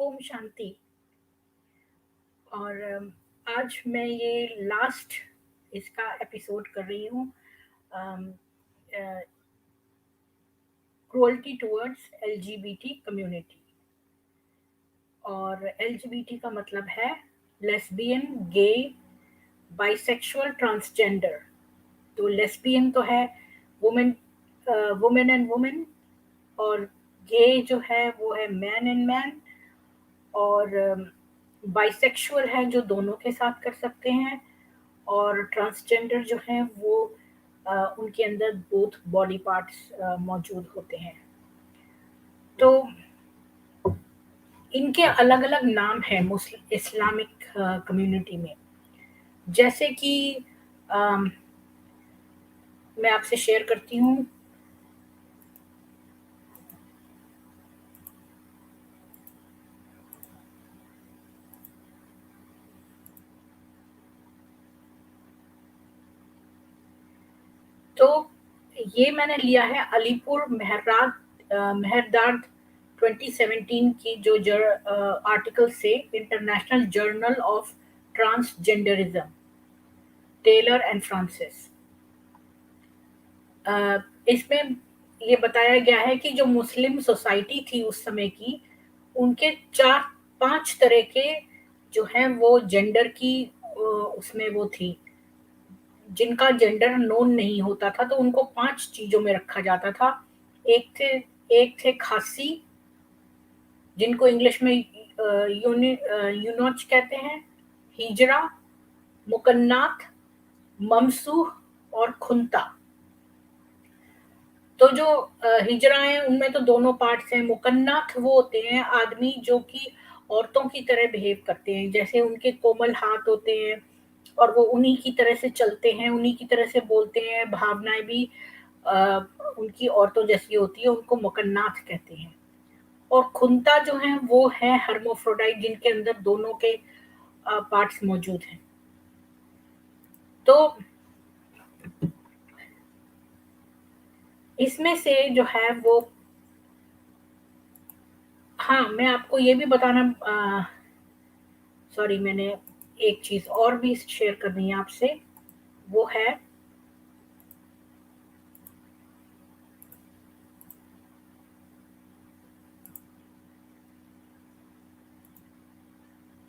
ओम शांति। और आज मैं ये लास्ट इसका एपिसोड कर रही हूँ। Cruelty towards LGBT community. और एलजीबीटी का मतलब है लेस्बियन, गे, बाइसेक्सुअल, ट्रांसजेंडर। तो लेस्बियन तो है वुमेन, वुमेन एंड वुमेन। और गे जो है वो है मैन एंड मैन। और बाइसेक्सुअल है जो दोनों के साथ कर सकते हैं। और ट्रांसजेंडर जो हैं वो उनके अंदर बोथ बॉडी पार्ट्स मौजूद होते हैं। तो इनके अलग अलग नाम हैं मुस्लिम इस्लामिक कम्युनिटी में। जैसे कि अम, मैं आपसे शेयर करती हूँ। तो ये मैंने लिया है अलीपुर मेहरदाद 2017 की जो आर्टिकल से, international journal of transgenderism, Taylor and Francis. इसमें ये बताया गया है कि जो मुस्लिम सोसाइटी थी उस समय की, उनके 4-5 तरह के जो हैं वो जेंडर की उसमें वो थी। जिनका जेंडर नोन नहीं होता था तो उनको 5 चीज़ों में रखा जाता था। एक थे खासी, जिनको इंग्लिश में यूनोच कहते हैं, हिजरा, मुकन्नाथ, ममसूह और खुंता। तो जो हिजरा हैं उनमें तो दोनों पार्ट्स हैं। मुकन्नाथ वो होते हैं आदमी जो कि औरतों की तरह बिहेव करते हैं, जैसे उनके कोमल हाथ होते हैं और वो उन्हीं की तरह से चलते हैं, उन्हीं की तरह से बोलते हैं, भावनाएं भी अ, उनकी औरतों जैसी होती है, उनको मुकन्नाथ कहते हैं। और खुंता जो हैं वो है हर्माफ्रोडाइट, जिनके अंदर दोनों के पार्ट्स मौजूद हैं। तो इसमें से जो है वो, हाँ, मैं आपको ये भी बताना, सॉरी, मैंने एक चीज़ और भी शेयर करनी है आपसे। वो है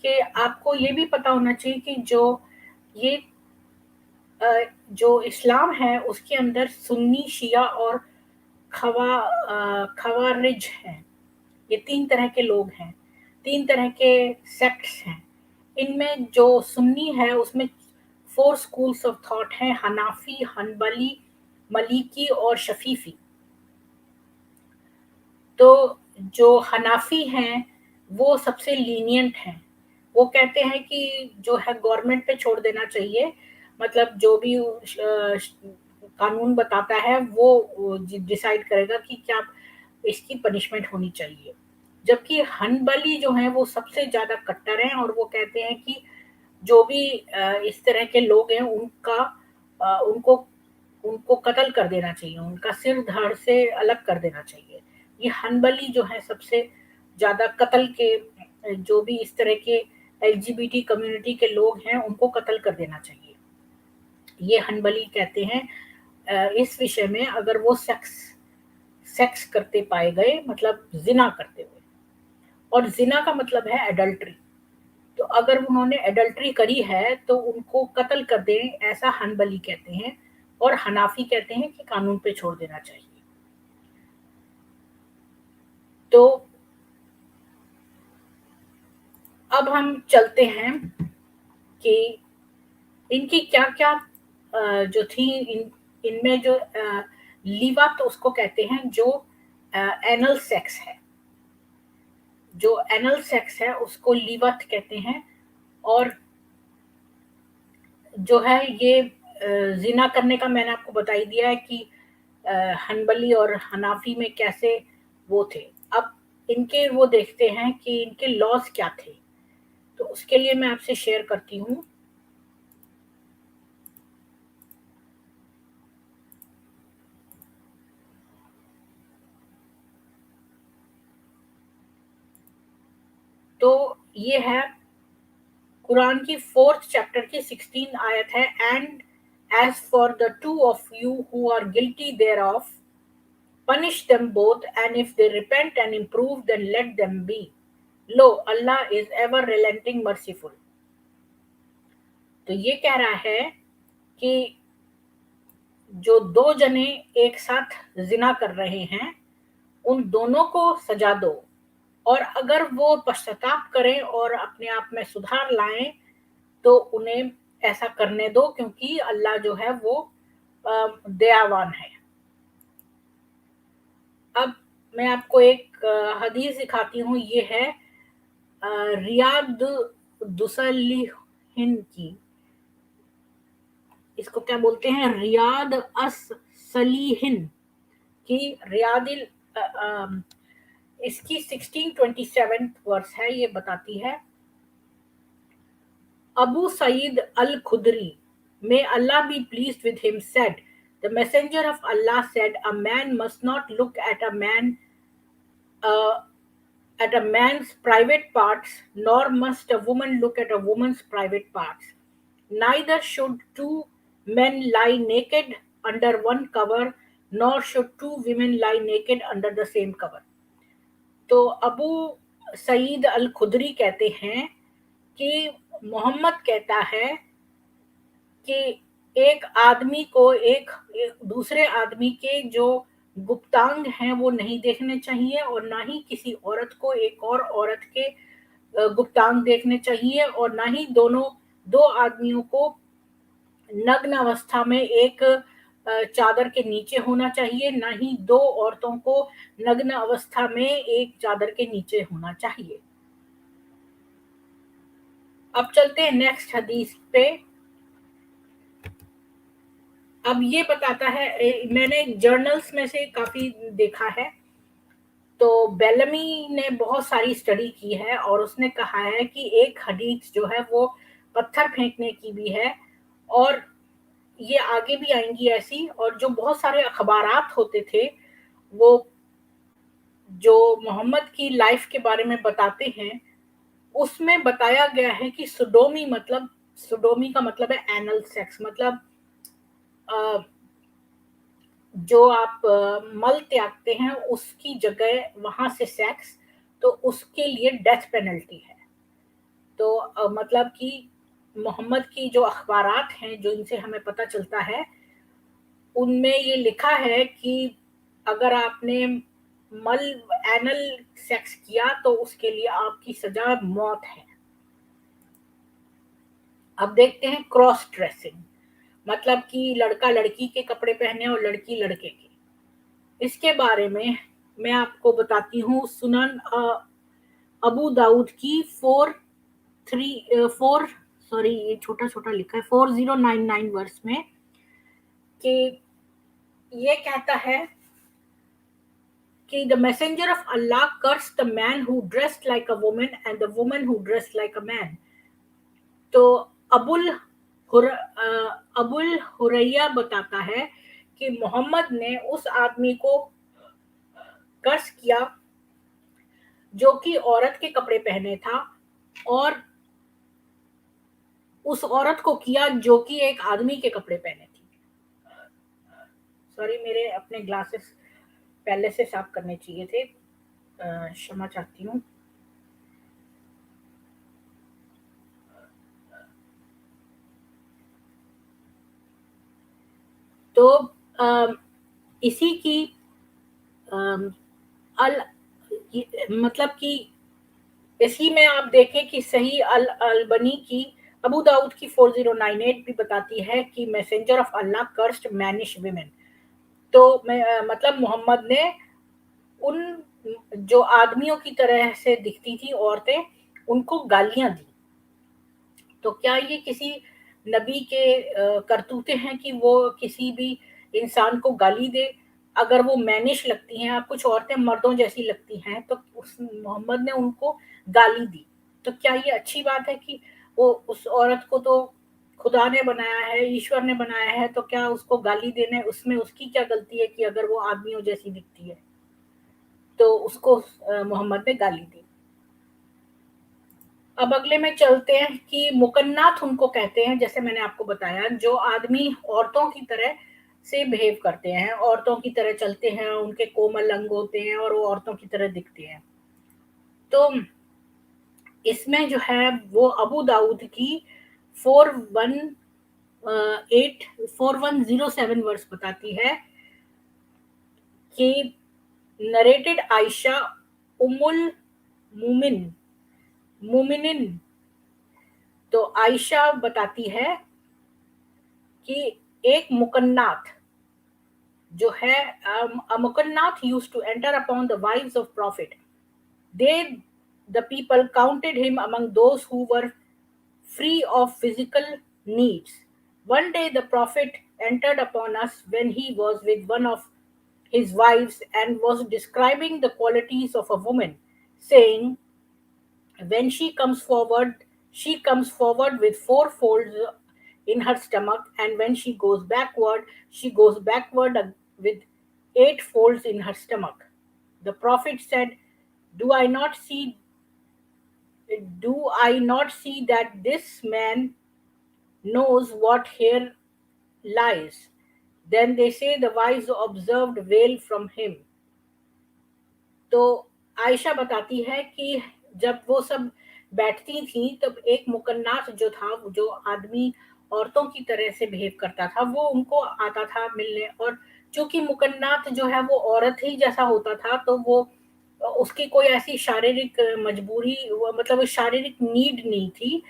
कि आपको ये भी पता होना चाहिए कि ये अ, जो इस्लाम है उसके अंदर सुन्नी, शिया और खवारिज हैं। ये 3 तरह के लोग हैं, 3 तरह के सेक्ट्स हैं। इनमें जो सुन्नी है उसमें 4 स्कूल्स ऑफ थॉट हैं, हनाफी, हनबली, मलिकी और शफीफी। तो जो हनाफी हैं वो सबसे लीनिएंट हैं। वो कहते हैं कि जो है गवर्नमेंट पे छोड़ देना चाहिए, मतलब जो भी कानून बताता है वो डिसाइड करेगा कि क्या इसकी पनिशमेंट होनी चाहिए। जबकि हनबली जो हैं वो सबसे ज़्यादा कट्टर हैं और वो कहते हैं कि जो भी इस तरह के लोग हैं उनका उनको उनको कत्ल कर देना चाहिए, उनका सिर धड़ से अलग कर देना चाहिए। ये हनबली जो है सबसे ज़्यादा कत्ल के, जो भी इस तरह के एलजीबीटी कम्युनिटी के लोग हैं उनको कत्ल कर देना चाहिए। ये हनबली कहते हैं। इस विषय में अगर वो सेक्स सेक्स करते पाए गए, मतलब ज़िना करते हुए, और ज़िना का मतलब है एडल्ट्री। तो अगर उन्होंने एडल्ट्री करी है तो उनको कत्ल कर दें, ऐसा हनबली कहते हैं। और हनाफी कहते हैं कि कानून पे छोड़ देना चाहिए। तो अब हम चलते हैं कि इनकी क्या-क्या जो थी, इनमें जो लिवात उसको कहते हैं, जो एनल सेक्स है। जो एनल सेक्स है उसको लिवात कहते हैं। और जो है ये ज़िना करने का मैंने आपको बता ही दिया है कि हनबली और हनाफी में कैसे वो थे। अब इनके वो देखते हैं कि इनके लॉज़ क्या थे, तो उसके लिए मैं आपसे शेयर करती हूँ। तो ये है कुरान की 4th चैप्टर की 16 आयत है। And as for the two of you who are guilty thereof punish them both, and if they repent and improve, then let them be. Lo, Allah is ever relenting merciful. तो ये कह रहा है कि जो दो जने एक साथ जिना कर रहे हैं उन दोनों को सजा दो, और अगर वो पश्चाताप करें और अपने आप में सुधार लाएं तो उन्हें ऐसा करने दो, क्योंकि अल्लाह जो है वो दयावान है। अब मैं आपको एक हदीस दिखाती हूँ। ये है रियाद दुसलिहिन की। इसको क्या बोलते हैं? रियाद अस सलीहिन की रियादिल इसकी 1627 वर्स है। ये बताती है, Abu Sa'id al-Khudri, may Allah be pleased with him, said, the messenger of Allah said, a man must not look uh, at a man's private parts, nor must a woman look at a woman's private parts. Neither should two men lie naked under one cover, nor should two women lie naked under the same cover. तो अबू सईद अल खुदरी कहते हैं कि मोहम्मद कहता है कि एक आदमी को एक दूसरे आदमी के जो गुप्तांग हैं वो नहीं देखने चाहिए, और ना ही किसी औरत को एक और औरत के गुप्तांग देखने चाहिए, और ना ही दो आदमियों को नग्न अवस्था में एक चादर के नीचे होना चाहिए, ना ही दो औरतों को नग्न अवस्था में एक चादर के नीचे होना चाहिए। अब चलते हैं नेक्स्ट हदीस पे। अब ये बताता है, मैंने जर्नल्स में से काफी देखा है, तो बेलमी ने बहुत सारी स्टडी की है और उसने कहा है कि एक हदीस जो है वो पत्थर फेंकने की भी है, और ये आगे भी आएंगी ऐसी। और जो बहुत सारे अखबारात होते थे वो जो मोहम्मद की लाइफ के बारे में बताते हैं, उसमें बताया गया है कि सुडोमी का मतलब है एनल सेक्स, मतलब जो आप मल त्यागते हैं उसकी जगह वहां से सेक्स, तो उसके लिए डेथ पेनल्टी है। तो मतलब कि मोहम्मद की जो अखबारात हैं जो इनसे हमें पता चलता है, उनमें ये लिखा है कि अगर आपने मल एनल सेक्स किया तो उसके लिए आपकी सजा मौत है। अब देखते हैं क्रॉस ड्रेसिंग, मतलब कि लड़का लड़की के कपड़े पहने और लड़की लड़के के। इसके बारे में मैं आपको बताती हूँ। सुनन अबू दाऊद की 4 सॉरी ये छोटा छोटा लिखा है 4099 वर्स में, कि ये कहता है कि the messenger of Allah cursed the man who dressed like a woman and the woman who dressed like a man. तो अबुल हुरैया बताता है कि मोहम्मद ने उस आदमी को कर्स किया जो कि औरत के कपड़े पहने था, और उस औरत को किया जो कि एक आदमी के कपड़े पहने थी। सॉरी, मेरे अपने ग्लासेस पहले से साफ करने चाहिए थे, क्षमा चाहती हूँ। तो इसी की मतलब कि इसी में आप देखें कि सही अल अलबनी की अबू दाऊद की 4098 भी बताती है कि messenger of Allah cursed मैनिश women. तो मतलब मोहम्मद ने उन जो आदमियों की तरह से दिखती थी औरतें, उनको गालियां दी। तो क्या ये किसी नबी के करतूते हैं कि वो किसी भी इंसान को गाली दे? अगर वो मैनिश लगती हैं, कुछ औरतें मर्दों जैसी लगती हैं, तो उस मोहम्मद ने उनको गाली दी, तो क्या ये अच्छी बात है? कि वो उस औरत को तो खुदा ने बनाया है, ईश्वर ने बनाया है, तो क्या उसको गाली देने उसमें उसकी क्या गलती है कि अगर वो आदमियों जैसी दिखती है? तो उसको मोहम्मद ने गाली दी। अब अगले में चलते हैं कि मुकन्नात उनको कहते हैं, जैसे मैंने आपको बताया, जो आदमी औरतों की तरह से बिहेव करते हैं, औरतों की तरह चलते हैं, उनके कोमल अंग होते हैं और वो औरतों की तरह दिखते हैं। तो इसमें जो है वो अबू दाऊद की 4107 वर्स बताती है कि नरेटेड आयशा उम्मुल मुमिन मुमिनिन। तो आयशा बताती है कि एक मुकन्नात जो है, a mukannath used to enter upon the wives of prophet. They, the people, counted him among those who were free of physical needs. One day the prophet entered upon us when he was with one of his wives and was describing the qualities of a woman, saying, when she comes forward with four folds in her stomach, and when she goes backward with eight folds in her stomach. The prophet said, do i not see do I not see that this man knows what here lies? Then they say the wives observed veil from him. तो आयशा बताती है कि जब वो सब बैठती थी तब एक मुकन्नास जो था, जो आदमी औरतों की तरह से बिहेव करता था, वो उनको आता था मिलने। और चूंकि मुकन्नात जो है वो औरत ही जैसा होता था, तो वो उसकी कोई ऐसी शारीरिक मजबूरी, मतलब शारीरिक नीड नहीं थी।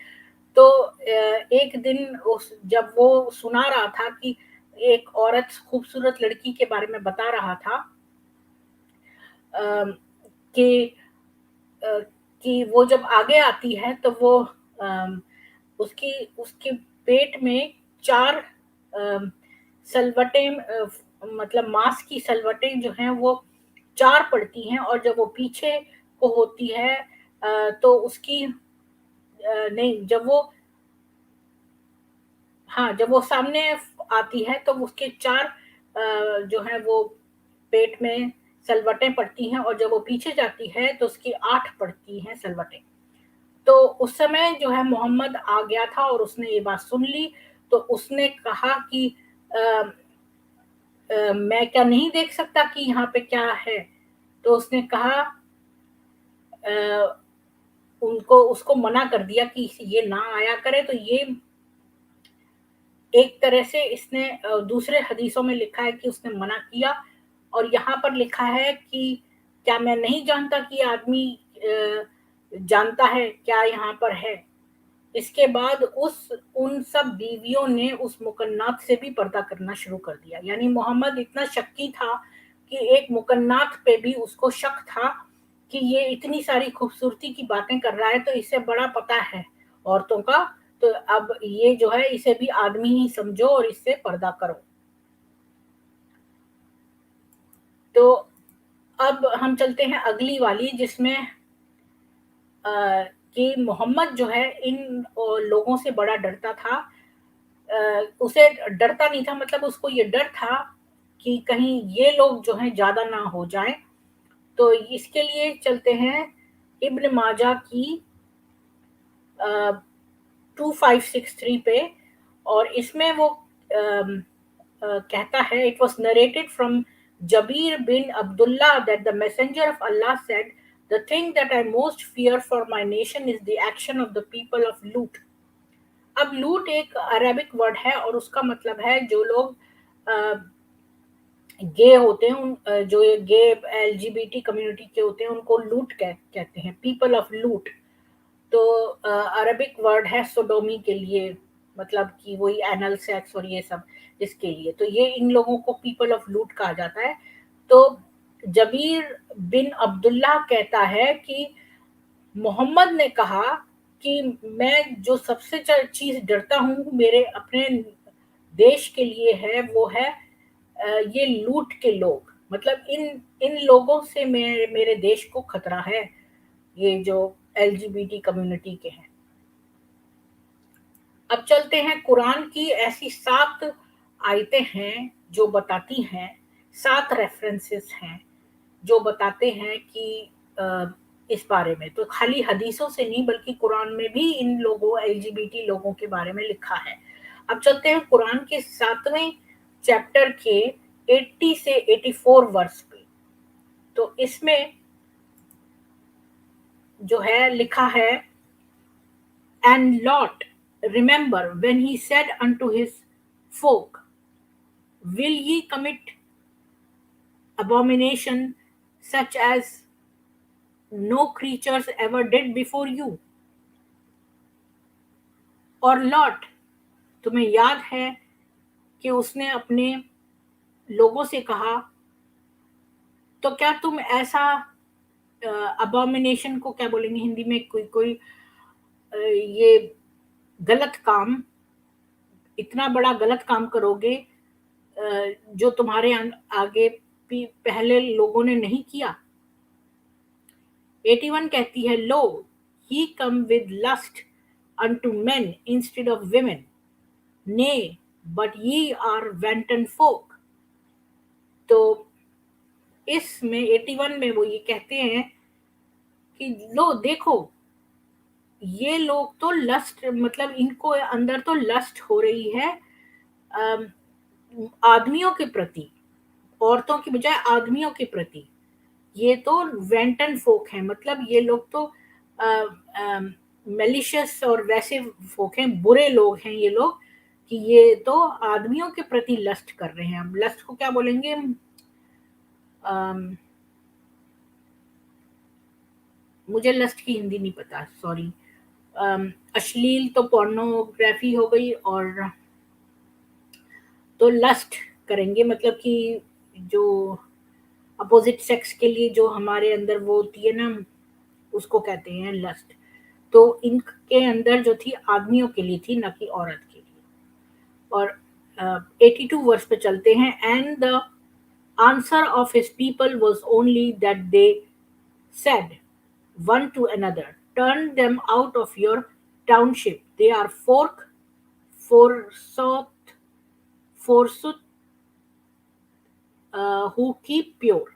तो एक दिन जब वो सुना रहा था कि एक औरत खूबसूरत लड़की के बारे में बता रहा था, अ, कि अ, कि वो जब आगे आती है तो वो अम, उसकी उसके पेट में चार सलवटें, मतलब मांस की सलवटें जो हैं वो चार पड़ती हैं, और जब वो पीछे को होती है तो उसकी नहीं, जब वो, हाँ, जब वो सामने आती है तो उसके चार जो है वो पेट में सलवटें पड़ती हैं, और जब वो पीछे जाती है तो उसकी 8 पड़ती हैं सलवटें। तो उस समय जो है मोहम्मद आ गया था और उसने ये बात सुन ली। तो उसने कहा कि अ, मैं क्या नहीं देख सकता कि यहाँ पे क्या है? तो उसने कहा, अ, उनको उसको मना कर दिया कि ये ना आया करे। तो ये एक तरह से इसने दूसरे हदीसों में लिखा है कि उसने मना किया, और यहाँ पर लिखा है कि क्या मैं नहीं जानता कि आदमी जानता है क्या यहाँ पर है। इसके बाद उस उन सब बीवियों ने उस मुकन्नात से भी पर्दा करना शुरू कर दिया। यानी मोहम्मद इतना शक्की था कि एक मुकन्नात पे भी उसको शक था कि ये इतनी सारी खूबसूरती की बातें कर रहा है, तो इसे बड़ा पता है औरतों का। तो अब ये जो है इसे भी आदमी ही समझो और इससे पर्दा करो। तो अब हम चलते हैं अगली वाली, जिसमें कि मोहम्मद जो है इन लोगों से बड़ा डरता था। उसे डरता नहीं था, मतलब उसको ये डर था कि कहीं ये लोग जो हैं ज्यादा ना हो जाएं। तो इसके लिए चलते हैं इब्न माजा की 2563 पे। और इसमें वो कहता है, it was narrated from Jabir bin Abdullah that the messenger of Allah said, the thing that I most fear for my nation is the action of the people of Lot. अब लूट एक अरेबिक वर्ड है और उसका मतलब है जो लोग गे होते हैं, जो ये गे एलजीबीटी कम्युनिटी के होते हैं उनको लूट कहते हैं, पीपल ऑफ लूट। तो अरबिक वर्ड है सोडोमी के लिए, मतलब कि वही एनल सेक्स और ये सब इसके लिए। तो ये इन लोगों को पीपल ऑफ लूट कहा जाता है। तो जबीर बिन अब्दुल्ला कहता है कि मोहम्मद ने कहा कि मैं जो सबसे चीज डरता हूँ मेरे अपने देश के लिए है, वो है ये लूट के लोग। मतलब इन इन लोगों से मेरे देश को खतरा है, ये जो एलजीबीटी कम्युनिटी के हैं। अब चलते हैं, कुरान की ऐसी 7 आयतें हैं जो बताती हैं, 7 रेफरेंसेस हैं जो बताते हैं कि अ, इस बारे में। तो खाली हदीसों से नहीं बल्कि कुरान में भी इन लोगों एलजीबीटी लोगों के बारे में लिखा है। अब चलते हैं कुरान के 7वें चैप्टर के 80 से 84 वर्स पे। तो इसमें जो है लिखा है, And Lot, remember when he said unto his folk, Will ye commit abomination such as no creatures ever did before you? और लॉट, तुम्हें याद है कि उसने अपने लोगों से कहा, तो क्या तुम ऐसा अबॉमिनेशन को क्या बोलेंगे हिंदी में, कोई कोई ये गलत काम, इतना बड़ा गलत काम करोगे जो तुम्हारे आगे पहले लोगों ने नहीं किया। 81 कहती है, लो he come with lust unto men instead of women, nay but ye are wanton folk। तो इसमें 81 में वो ये कहते हैं कि लो देखो, ये लोग तो लस्ट, मतलब इनको अंदर तो लस्ट हो रही है आदमियों के प्रति, औरतों की बजाय आदमियों के प्रति। ये तो वेंटन फोक हैं, मतलब ये लोग तो मेलिशियस और वैसे फोक हैं, बुरे लोग हैं ये लोग, कि ये तो आदमियों के प्रति लस्ट कर रहे हैं। हम लस्ट को क्या बोलेंगे, मुझे लस्ट की हिंदी नहीं पता, सॉरी। अश्लील तो पोर्नोग्राफी हो गई, और तो लस्ट करेंगे मतलब कि जो अपोजिट सेक्स के लिए जो हमारे अंदर वो होती है ना, उसको कहते हैं लस्ट। तो इनके अंदर जो थी आदमियों के लिए थी, ना कि औरत के लिए। और 82 वर्स पे चलते हैं, and the answer of his people was only that they said one to another, turn them out of your township, they are forsooth who keep pure।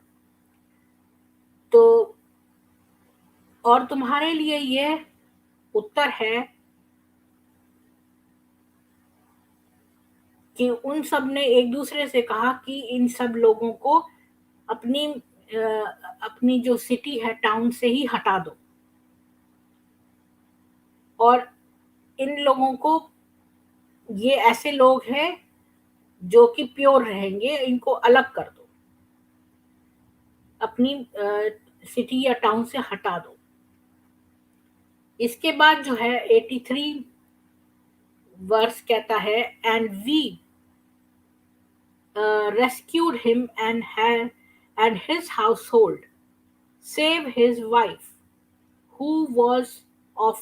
तो और तुम्हारे लिए यह उत्तर है कि उन सब ने एक दूसरे से कहा कि इन सब लोगों को अपनी जो सिटी है, टाउन से ही हटा दो, और इन लोगों को, ये ऐसे लोग हैं जो कि प्योर रहेंगे, इनको अलग कर दो, अपनी सिटी या टाउन से हटा दो। इसके बाद जो है 83 वर्स कहता है, and we rescued him and his household, save his wife, who was of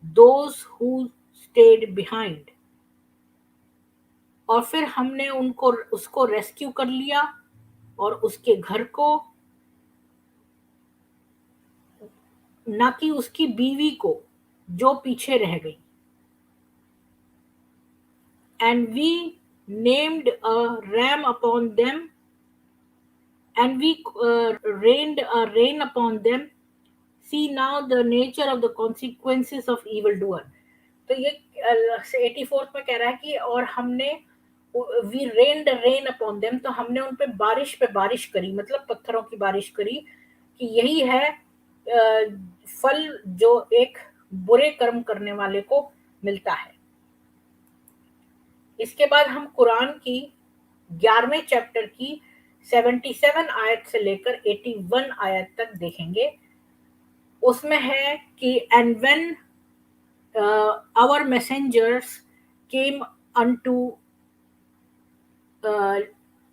those who stayed behind। और फिर हमने उसको रेस्क्यू कर लिया और उसके घर को, ना कि उसकी बीवी को जो पीछे रह गई। And we named a ram upon them, and we rained a rain upon them, see now the nature of the consequences of evil doer। तो ये 84 में कह रहा है कि और हमने we rained rain upon them, तो हमने उन पे बारिश करी, मतलब पत्थरों की बारिश करी, कि यही है फल जो एक बुरे कर्म करने वाले को मिलता है। इसके बाद हम कुरान की 11वें चैप्टर की 77 आयत से लेकर 81 आयत तक देखेंगे। उसमें है कि and when our messengers came unto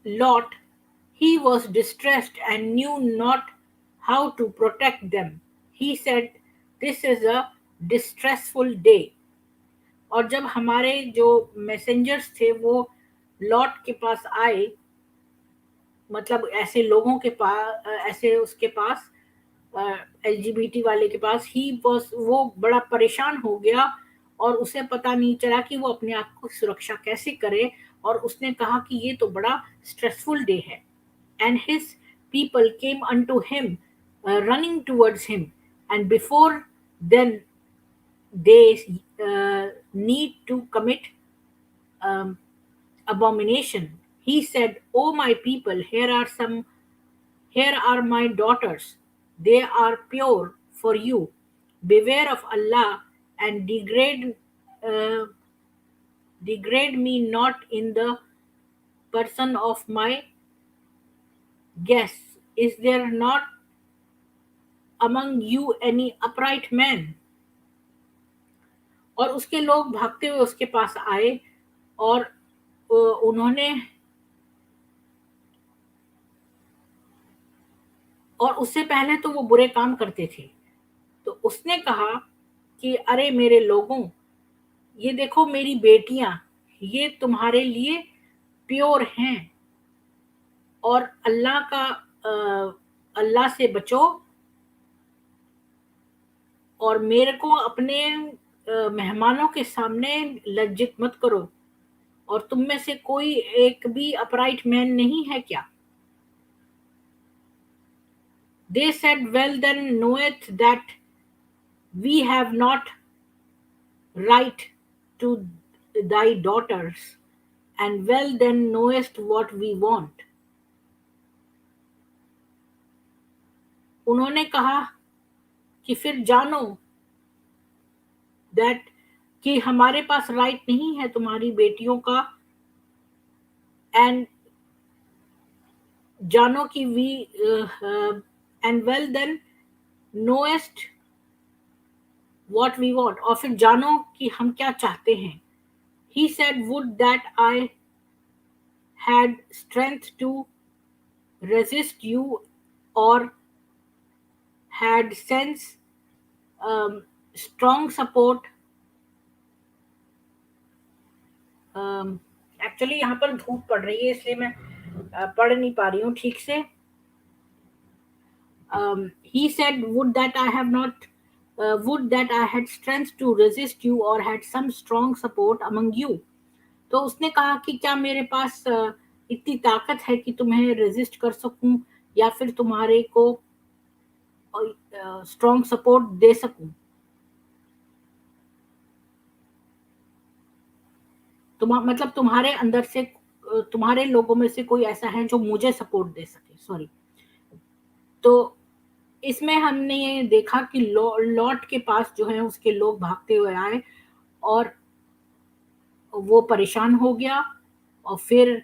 Lot, he was distressed and knew not how to protect them, he said, this is a distressful day। और जब हमारे जो मैसेंजर्स थे वो लॉट के पास आए, मतलब ऐसे लोगों के पास, ऐसे उसके पास एलजीबीटी वाले के पास, वो बड़ा परेशान हो गया और उसे पता नहीं चला कि वो अपने आप को सुरक्षा कैसे करे, और उसने कहा कि ये तो बड़ा स्ट्रेसफुल डे है। And his people came unto him, running towards him, and before then they need to commit um, abomination. He said, "O my people, here are my daughters. They are pure for you. Beware of Allah and uh, degrade me not in the person of my guests. Is there not among you any upright man?" और उसके लोग भागते हुए उसके पास आए, और उन्होंने और उससे पहले तो वो बुरे काम करते थे। तो उसने कहा कि अरे मेरे लोगों, ये देखो मेरी बेटियां, ये तुम्हारे लिए प्योर हैं, और अल्लाह से बचो, और मेरे को अपने मेहमानों के सामने लज्जित मत करो। और तुम में से कोई एक भी अपराइट मैन नहीं है क्या? They said, well then knoweth that we have not right to thy daughters, and well then knowest what we want. उन्होंने कहा कि फिर जानो दैट कि हमारे पास राइट नहीं है तुम्हारी बेटियों का, एंड जानो कि we and well then knowest what we want, और फिर जानो कि हम क्या चाहते हैं। He said, would that I had strength to resist you, or had sense, strong support. Actually यहाँ पर धूप पड़ रही है, इसलिए मैं पढ़ नहीं पा रही हूँ ठीक से। He said, would that I had strength to resist you, or had some strong support among you. तो उसने कहा कि क्या मेरे पास इतनी ताकत है कि तुम्हें रेजिस्ट कर सकूं, या फिर तुम्हारे को स्ट्रॉन्ग सपोर्ट दे सकूं। मतलब तुम्हारे अंदर से, तुम्हारे लोगों में से कोई ऐसा है जो मुझे सपोर्ट दे सके। सॉरी। तो इसमें हमने ये देखा कि लॉट के पास जो है उसके लोग भागते हुए आए, और वो परेशान हो गया। और फिर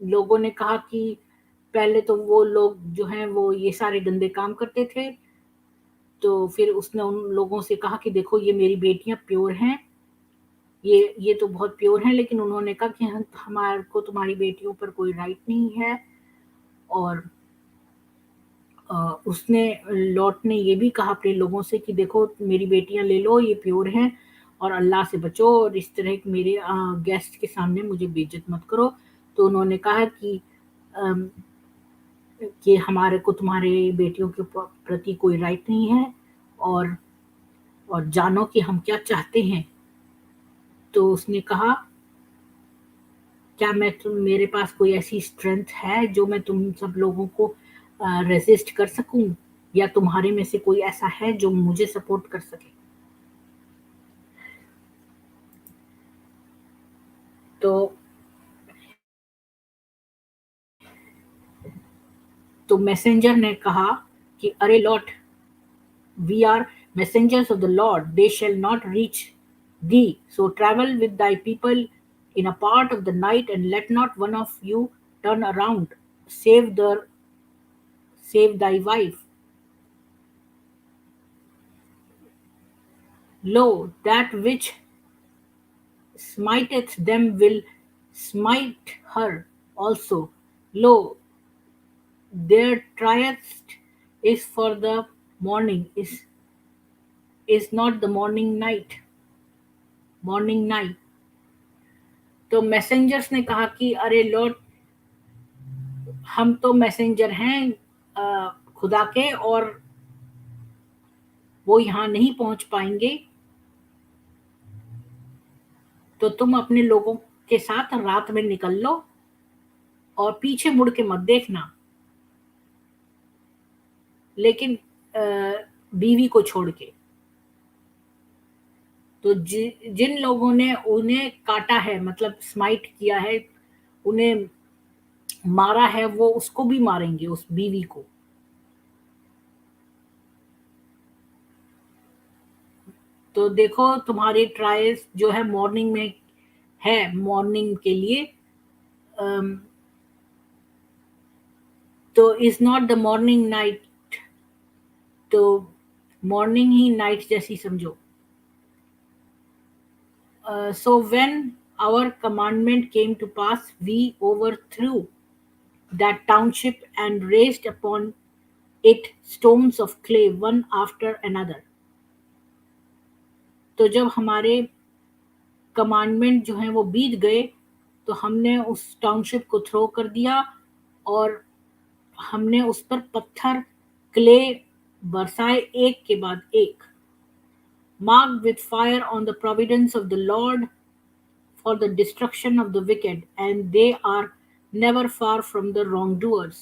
लोगों ने कहा कि पहले तो वो लोग जो हैं वो ये सारे गंदे काम करते थे, तो फिर उसने उन लोगों से कहा कि देखो ये मेरी बेटियां प्योर हैं, ये तो बहुत प्योर हैं, लेकिन उन्होंने कहा कि हमारे को तुम्हारी बेटियों पर कोई राइट नहीं है। और उसने लॉट ने ये भी कहा अपने लोगों से कि देखो मेरी बेटियां ले लो, ये प्योर हैं, और अल्लाह से बचो, और इस तरह मेरे गेस्ट के सामने मुझे बेइज्जत मत करो। तो उन्होंने कहा कि हमारे को तुम्हारी बेटियों के प्रति कोई राइट नहीं है, और जानो कि हम क्या चाहते हैं। तो उसने कहा, क्या मेरे पास कोई ऐसी स्ट्रेंथ है जो मैं तुम सब लोगों को रेसिस्ट कर सकूं, या तुम्हारे में से कोई ऐसा है जो मुझे सपोर्ट कर सके। तो मैसेंजर ने कहा कि अरे lot, we are messengers of the Lord, they shall not reach thee. So travel with thy people in a part of the night, and let not one of you turn around, save thy wife. Lo, that which smiteth them will smite her also. Lo, their triumph is for the morning, is not the morning night. तो messengers ने कहा कि अरे Lord, हम तो messenger हैं खुदा के, और वो यहाँ नहीं पहुंच पाएंगे, तो तुम अपने लोगों के साथ रात में निकल लो, और पीछे मुड़ के मत देखना। लेकिन बीवी को छोड़ के। तो जिन लोगों ने उन्हें काटा है, मतलब स्माइट किया है, उन्हें मारा है, वो उसको भी मारेंगे, उस बीवी को। तो देखो तुम्हारी ट्रायल्स जो है मॉर्निंग में है, मॉर्निंग के लिए। अम, तो is not the morning night, तो मॉर्निंग ही नाइट जैसी समझो। So when our commandment came to pass, we overthrew that township and raised upon it stones of clay one after another. तो जब हमारे कमांडमेंट जो हैं वो बीत गए, तो हमने उस टाउनशिप को थ्रो कर दिया, और हमने उस पर पत्थर, क्ले बरसाए एक के बाद एक। Marked with fire on the providence of the Lord for the destruction of the wicked, and they are never far from the wrongdoers.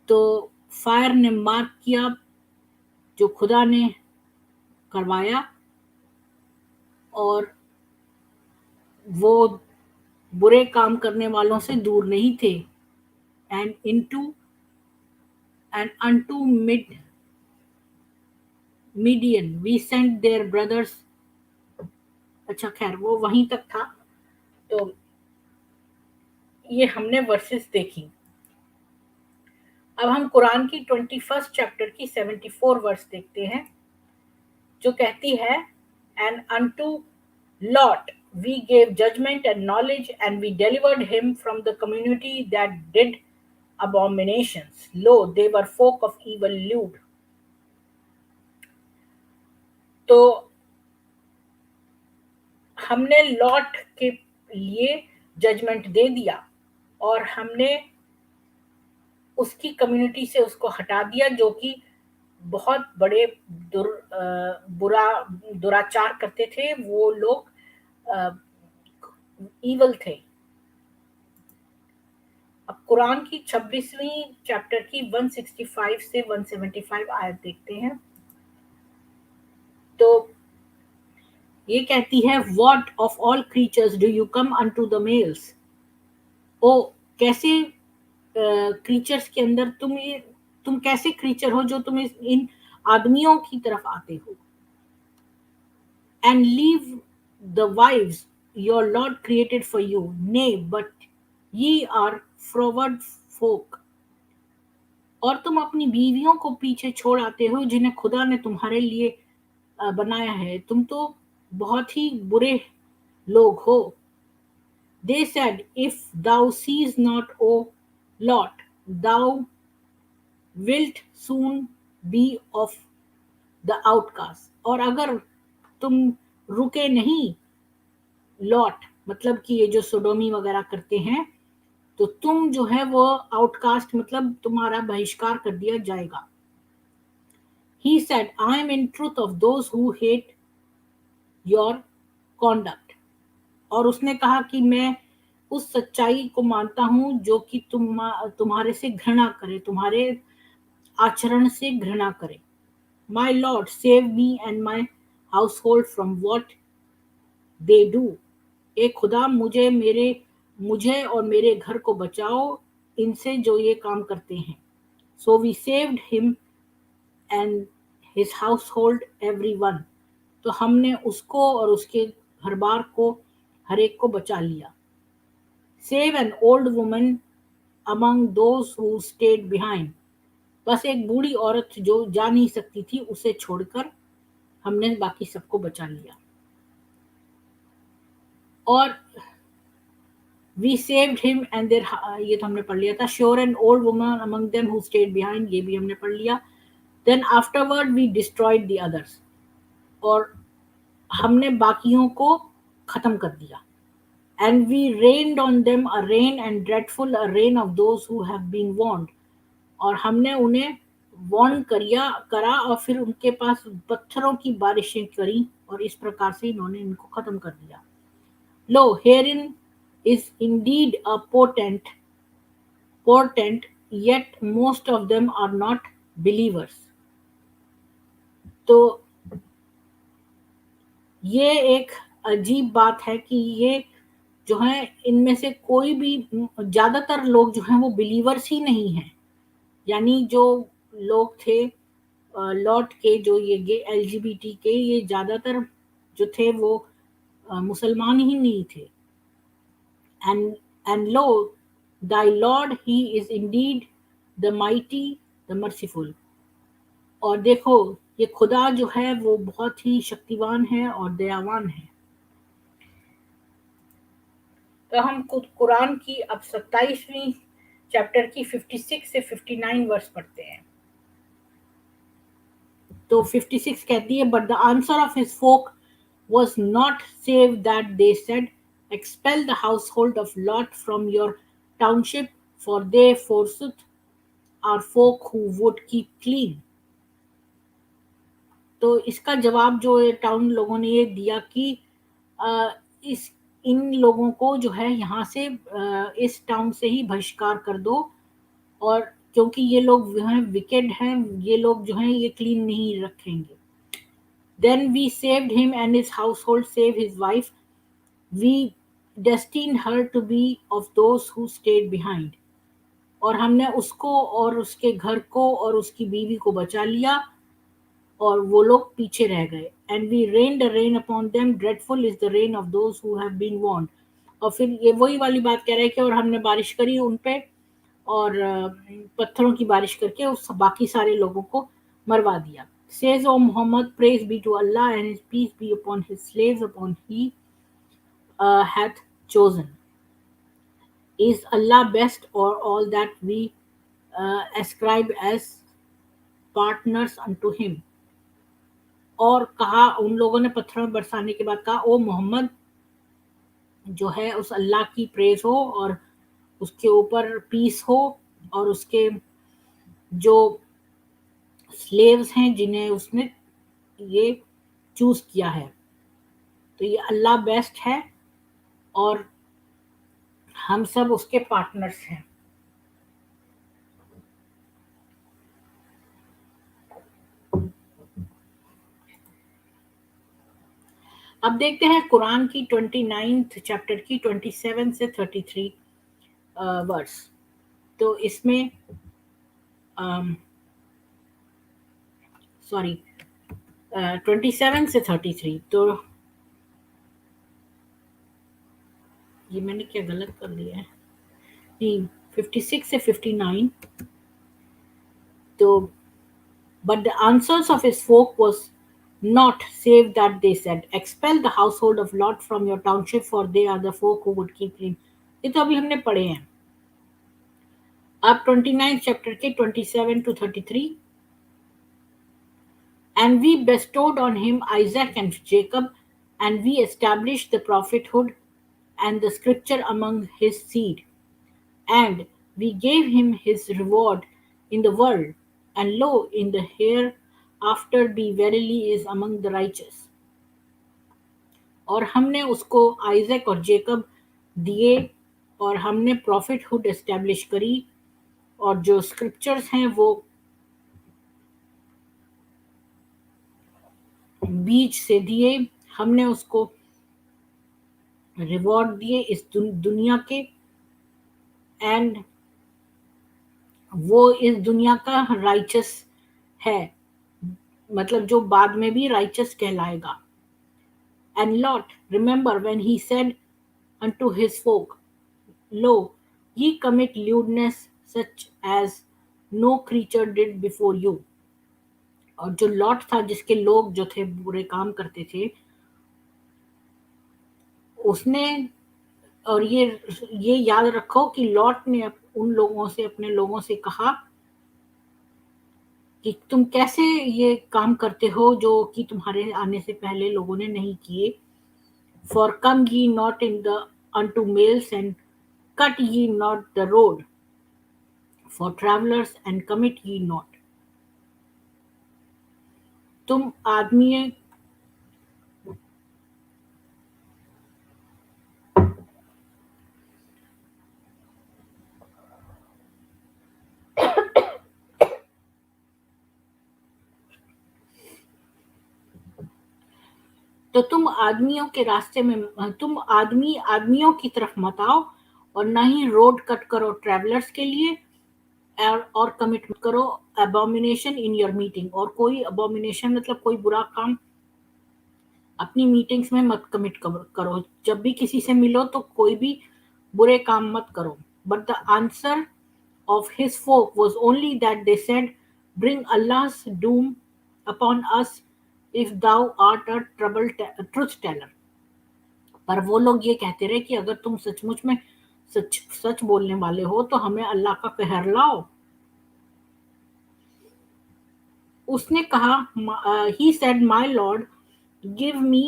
तो फायर ने मार्क किया जो खुदा ने करवाया, और वो बुरे काम करने वालों से दूर नहीं थे। And into and unto Midian we sent their brothers. अच्छा खैर वो वहीं तक था। तो ये हमने वर्सेस देखी। अब हम कुरान की 21st चैप्टर की 74 वर्स देखते हैं, जो कहती है, and unto lot we gave judgment and knowledge, and we delivered him from the community that did abominations. Lo, they were folk of evil lewd. तो हमने लॉट के लिए जजमेंट दे दिया, और हमने उसकी कम्युनिटी से उसको हटा दिया, जो कि बहुत बड़े बुरा दुराचार करते थे। वो लोग ईवल थे। अब कुरान की 26वीं चैप्टर की 165 से 175 आयत देखते हैं। तो ये कहती है, what of all creatures do you come unto the males. ओ कैसे क्रीचर्स के अंदर तुम कैसे क्रीचर हो जो तुम इन आदमियों की तरफ आते हो। And leave the wives your Lord created for you, ने बट ये आर फ्रॉवर्ड फोक। और तुम अपनी बीवियों को पीछे छोड़ आते हो जिन्हें खुदा ने तुम्हारे लिए बनाया है। तुम तो बहुत ही बुरे लोग हो। They said, if thou seest not, O Lot, thou wilt soon be of the outcast. और अगर तुम रुके नहीं, लॉट मतलब कि ये जो सोडोमी वगैरह करते हैं, तो तुम जो है वो आउटकास्ट, मतलब तुम्हारा बहिष्कार कर दिया जाएगा। He said, I am in truth of those who hate your conduct. और उसने कहा कि मैं उस सच्चाई को मानता हूं जो कि तुम्हारे से घृणा करे, तुम्हारे आचरण से घृणा करे। My lord save me and my household from what they do. ए खुदा मुझे और मेरे घर को बचाओ इनसे जो ये काम करते हैं। So we saved him and his household every one. तो हमने उसको और उसके घर बार को हर एक को बचा लिया। Save N old woman among those who stayed behind. बस एक बूढ़ी औरत जो जा नहीं सकती थी, उसे छोड़कर हमने बाकी सबको बचा लिया। और we saved him and their, ये तो हमने पढ़ लिया था। Sure an old woman among them who stayed behind, ये भी हमने पढ़ लिया। Then afterward we destroyed the others, और हमने बाकियों को खत्म कर दिया। And we rained on them a rain and dreadful a rain of those who have been warned. और हमने उन्हें वार्न करा और फिर उनके पास पत्थरों की बारिशें करी, और इस प्रकार से इन्होंने इनको खत्म कर दिया। Lo, herein is indeed a portent, yet most of them are not believers. तो ये एक अजीब बात है कि ये जो है इनमें से कोई भी ज़्यादातर लोग जो हैं वो बिलीवर्स ही नहीं हैं। यानी जो लोग थे लॉट के, जो ये गे एलजीबीटी के, ये ज़्यादातर जो थे वो मुसलमान ही नहीं थे। And low thy lord he is indeed the mighty, the merciful। और देखो, ये खुदा जो है वो बहुत ही शक्तिवान है और दयावान है। तो हम कुरान की अब 27वीं चैप्टर की 56 से 59 वर्स पढ़ते हैं। तो 56 कहती है, but the answer of his folk was not save that they said, expel the household of Lot from your township, for they forsooth are folk who would keep clean। तो इसका जवाब जो ये टाउन लोगों ने ये दिया कि अ, इस इन लोगों को जो है यहाँ से इस टाउन से ही बहिष्कार कर दो, और क्योंकि ये लोग जो हैं विकेड हैं, ये लोग जो हैं ये क्लीन नहीं रखेंगे। Then we saved him and his household, save his wife. We destined her to be of those who stayed behind। और हमने उसको और उसके घर को और उसकी बीवी को बचा लिया, और वो लोग पीछे रह गए। And we rain the rain upon them, dreadful is the rain of those who have been warned. और फिर ये वही वाली बात कह रहे हैं कि और हमने बारिश करी उन पे, और पत्थरों की बारिश करके उस बाकी सारे लोगों को मरवा दिया। Says, O Muhammad, praise be to Allah and his peace be upon his slaves upon he hath chosen। Is Allah best or all that we ascribe as partners unto him। और कहा, उन लोगों ने पत्थरों में बरसाने के बाद कहा, ओ मोहम्मद, जो है उस अल्लाह की प्रेज हो और उसके ऊपर पीस हो, और उसके जो स्लेव्स हैं जिन्हें उसने ये चूज किया है। तो ये अल्लाह बेस्ट है और हम सब उसके पार्टनर्स हैं। अब देखते हैं कुरान की 29th चैप्टर की 27 से 33 वर्स। तो इसमें सॉरी 27 से 33, तो ये मैंने क्या गलत कर दिया है, नहीं 56 से 59। तो but the answers of his folk was not save that they said, expel the household of Lot from your township, for they are the folk who would keep clean। ये तो अभी हमने पढ़े हैं। अब 29 चैप्टर के 27 to 33। And we bestowed on him Isaac and Jacob, and we established the prophethood and the scripture among his seed, and we gave him his reward in the world, and lo, in the hereafter be verily is among the righteous। और हमने उसको Isaac और Jacob दिए, और हमने prophethood establish करी, और जो स्क्रिप्चर्स हैं वो बीज से दिए, हमने उसको रिवॉर्ड दिए इस दुनिया के, एंड वो इस दुनिया का राइचस है, मतलब जो बाद में भी राइचस कहलाएगा। And lot, remember when he said unto his folk, lo, ye commit lewdness such as no creature did before you। और जो लॉट था, जिसके लोग जो थे बुरे काम करते थे, उसने, और ये याद रखो कि लॉट ने उन लोगों से, अपने लोगों से कहा कि तुम कैसे ये काम करते हो जो कि तुम्हारे आने से पहले लोगों ने नहीं किए। For come ye not in the unto males, and cut ye not the road for travelers, and commit ye not। तुम आदमी तो तुम आदमियों के रास्ते में तुम आदमियों की तरफ मत आओ, और ना ही रोड कट करो ट्रैवलर्स के लिए, और कमिट मत करो अबोमिनेशन इन योर मीटिंग, और कोई अबोमिनेशन मतलब कोई बुरा काम अपनी मीटिंग्स में मत कमिट करो। जब भी किसी से मिलो तो कोई भी बुरे काम मत करो। But the answer of his folk was only that they said, bring Allah's doom upon us if thou art a truth teller. पर वो लोग ये कहते रहे कि अगर तुम सचमुच में सच सच बोलने वाले हो तो हमें अल्लाह का कहर लाओ। उसने कहा, he said, my lord, give me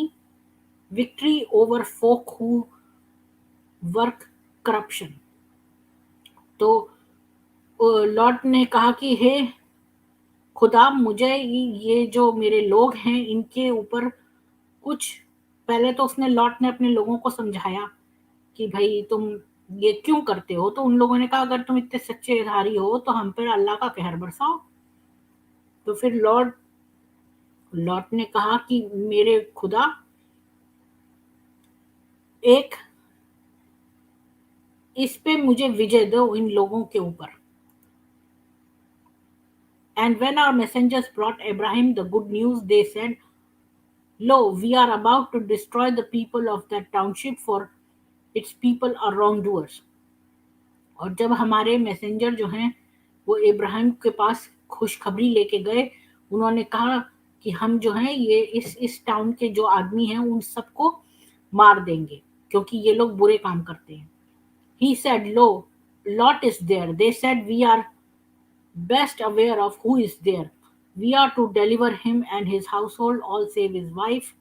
victory over folk who work corruption. तो लॉर्ड ने कहा कि हे खुदा, मुझे ये जो मेरे लोग हैं इनके ऊपर कुछ, पहले तो उसने लॉट ने अपने लोगों को समझाया कि भाई तुम ये क्यों करते हो, तो उन लोगों ने कहा अगर तुम इतने सच्चे धारी हो तो हम पर अल्लाह का कहर बरसाओ। तो फिर लॉट ने कहा कि मेरे खुदा, एक इस पे मुझे विजय दो इन लोगों के ऊपर। And when our messengers brought Ibrahim the good news they said, lo we are about to destroy the people of that township, for its people are wrongdoers. और जब हमारे मैसेंजर जो हैं वो इब्राहिम के पास खुशखबरी लेके गए, उन्होंने कहा कि हम जो हैं ये इस टाउन के जो आदमी हैं उन सबको मार देंगे क्योंकि ये लोग बुरे काम करते हैं। He said, lo Lot is there. They said, we are best aware of who is there. We are to deliver him and his household all save his wife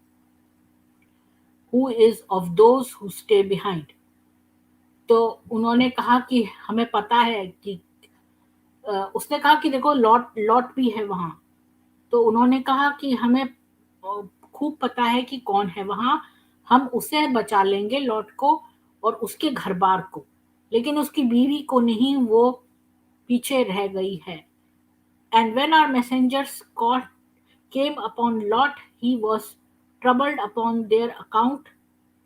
who is of those who stay behind. तो उन्होंने कहा कि हमें पता है कि उसने कहा कि देखो लॉट लॉट भी है वहां। तो उन्होंने कहा कि हमें खूब पता है कि कौन है वहां, हम उसे बचा लेंगे लॉट को और उसके घर बार को, लेकिन उसकी बीवी को नहीं, वो पीछे रह गई है। And when our messengers came upon Lot, he was troubled upon their account,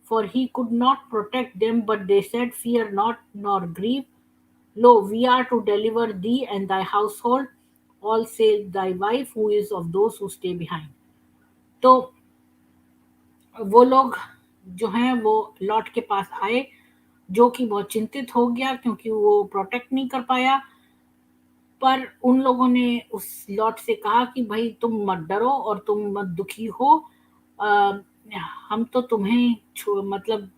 for he could not protect them, but they said, fear not nor grieve. Lo, we are to deliver thee and thy household, all save thy wife who is of those who stay behind. तो वो लोग जो हैं वो lot के पास आए, जो कि बहुत चिंतित हो गया क्योंकि वो प्रोटेक्ट नहीं कर पाया। पर उन लोगों ने उस लॉट से कहा कि भाई तुम मत डरो और तुम मत दुखी हो, अ, हम तो तुम्हें मतलब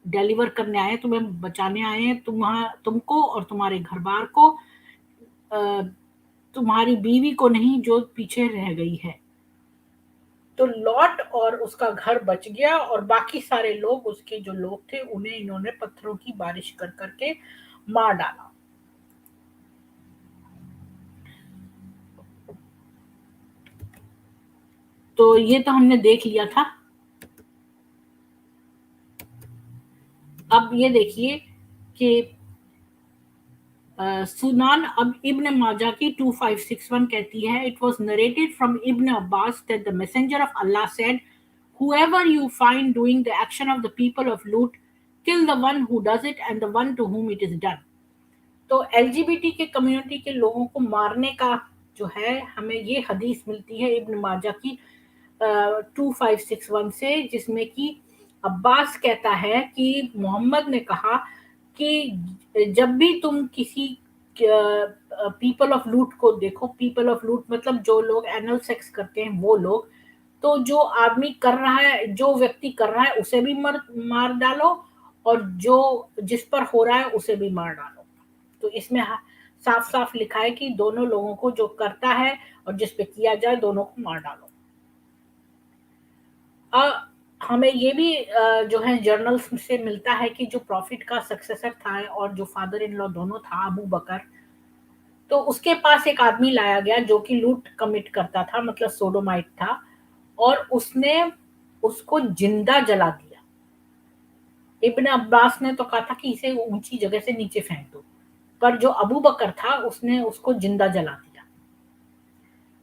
डिलीवर करने आए, तुम्हें बचाने आए हैं, तुमको और तुम्हारे घर बार को, अ, तुम्हारी बीवी को नहीं जो पीछे रह गई है। तो लॉट और उसका घर बच गया और बाकी सारे लोग, उसके जो लोग थे, उन्हें इन्होंने पत्थरों की बारिश कर करके मार डाला। तो ये तो हमने देख लिया था। अब ये देखिए कि सुनान अब इब्न माजा की 2561 कहती है, it was narrated from ibn Abbas that the messenger of Allah said, whoever you find doing the action of the people of Lut, kill the one who does it and the one to whom it is done. तो LGBT के community के लोगों को मारने का जो है, हमें ये हदीस मिलती है इब्न माजा की 2561 से, जिसमें कि अब्बास कहता है कि मोहम्मद ने कहा कि जब भी तुम किसी पीपल ऑफ लूट को देखो, पीपल ऑफ लूट मतलब जो लोग एनल सेक्स करते हैं वो लोग, तो जो आदमी कर रहा है, जो व्यक्ति कर रहा है उसे भी मार डालो, और जो जिस पर हो रहा है उसे भी मार डालो। तो इसमें साफ साफ लिखा है कि दोनों लोगों को, जो करता है और जिस पे किया जाए, दोनों को मार डालो। हमें ये भी जो है जर्नल्स से मिलता है कि जो प्रॉफिट का सक्सेसर था और जो फादर इन लॉ दोनों था, अबू बकर, तो उसके पास एक आदमी लाया गया जो कि लूट कमिट करता था, मतलब सोडोमाइट था, और उसने उसको जिंदा जला दिया। इब्न अब्बास ने तो कहा था कि इसे ऊंची जगह से नीचे फेंक दो, पर जो अबू बकर था उसने उसको जिंदा जला दिया।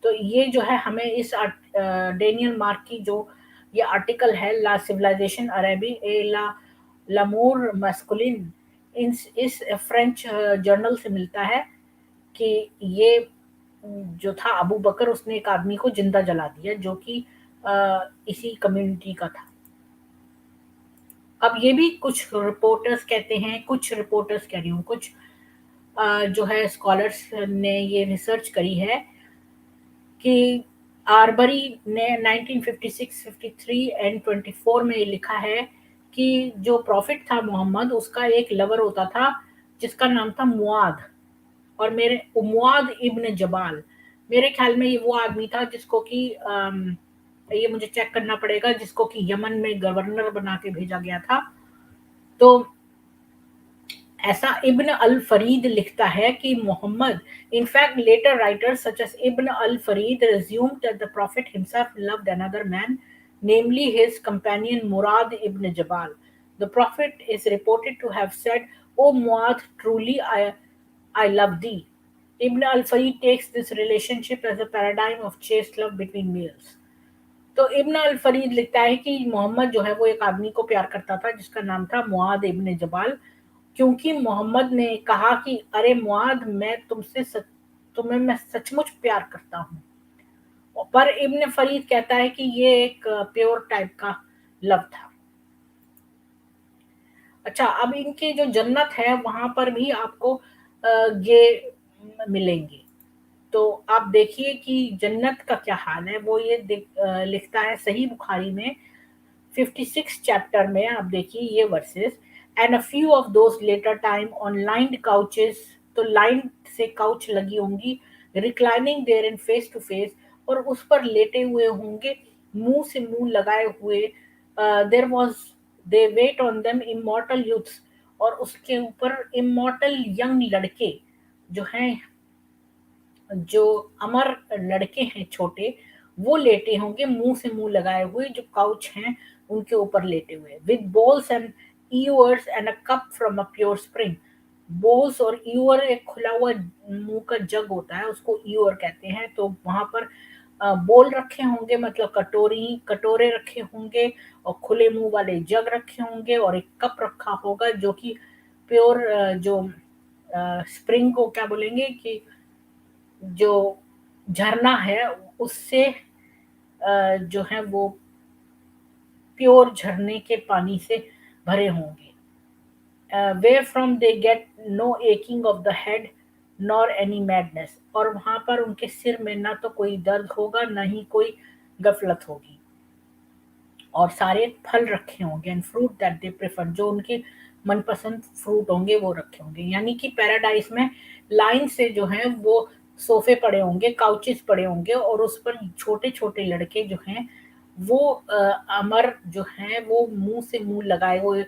तो ये जो है हमें इस डेनियल मार्क की जो ये आर्टिकल है ला सिविलाइजेशन अरेबी ए ला लमूर मस्कुलिन, इस फ्रेंच जर्नल से मिलता है कि ये जो था अबू बकर, उसने एक आदमी को जिंदा जला दिया जो कि इसी कम्युनिटी का था। अब ये भी कुछ रिपोर्टर्स कहते हैं, कुछ रिपोर्टर्स कह रही हूँ, कुछ जो है स्कॉलर्स ने ये रिसर्च करी है कि आरबरी ने 1956, 53 एंड 24 में ये लिखा है कि जो प्रॉफिट था मोहम्मद, उसका एक लवर होता था जिसका नाम था मुआद, और मेरे मुआद इब्न जबाल, मेरे ख्याल में ये वो आदमी था जिसको कि ये मुझे चेक करना पड़ेगा, जिसको कि यमन में गवर्नर बना के भेजा गया था। तो ऐसा इब्न अल फरीद लिखता है कि Mohammad, in fact later writers such as Ibn al-Farid assumed that the prophet himself loved another man, namely his companion Murad ibn Jabal. The prophet is reported to have said, "O Muad, truly I love thee." Ibn al-Farid takes this relationship as a paradigm of chaste love between males. तो इब्न अल फरीद लिखता है कि मोहम्मद जो है वो एक आदमी को प्यार करता था जिसका नाम था मुआद इब्न जबाल, क्योंकि मोहम्मद ने कहा कि अरे मुआद, मैं तुम्हें मैं सचमुच प्यार करता हूँ। पर इब्न फरीद कहता है कि ये एक प्योर टाइप का लव था। अच्छा, अब इनके जो जन्नत है वहां पर भी आपको ये मिलेंगे। तो आप देखिए कि जन्नत का क्या हाल है। वो ये लिखता है सही बुखारी में 56 चैप्टर में, आप देखिए ये verses, and a few of those later time on lined couches, तो लाइन से काउच लगी होंगी, reclining therein face to face, और उस पर लेटे हुए होंगे मुंह से मुंह लगाए हुए। There was they wait on them immortal youths, और उसके ऊपर इमॉर्टल यंग लड़के जो हैं, जो अमर लड़के हैं छोटे, वो लेटे होंगे मुंह से मुंह लगाए हुए, जो काउच हैं उनके ऊपर लेटे हुए, with balls and years and a cup from a pure spring. Balls और ईयर एक खुला हुआ मुंह का जग होता है, उसको ईयर कहते हैं। तो वहां पर बोल रखे होंगे, मतलब कटोरे रखे होंगे, और खुले मुंह वाले जग रखे होंगे, और एक कप रखा होगा जो कि प्योर, जो स्प्रिंग को क्या बोलेंगे कि जो झरना है उससे जो है वो प्योर झरने के पानी से भरे होंगे। Where from they get no aching of the head nor any madness, और वहां पर उनके सिर में ना तो कोई दर्द होगा, ना ही कोई गफलत होगी। और सारे फल रखे होंगे, and fruit that they prefer, जो उनके मनपसंद फ्रूट होंगे वो रखे होंगे। यानी कि पैराडाइस में लाइन से जो है वो सोफे पड़े होंगे, काउचेस पड़े होंगे, और उस पर छोटे छोटे लड़के जो हैं वो अमर जो हैं वो मुंह से मुंह लगाए हुए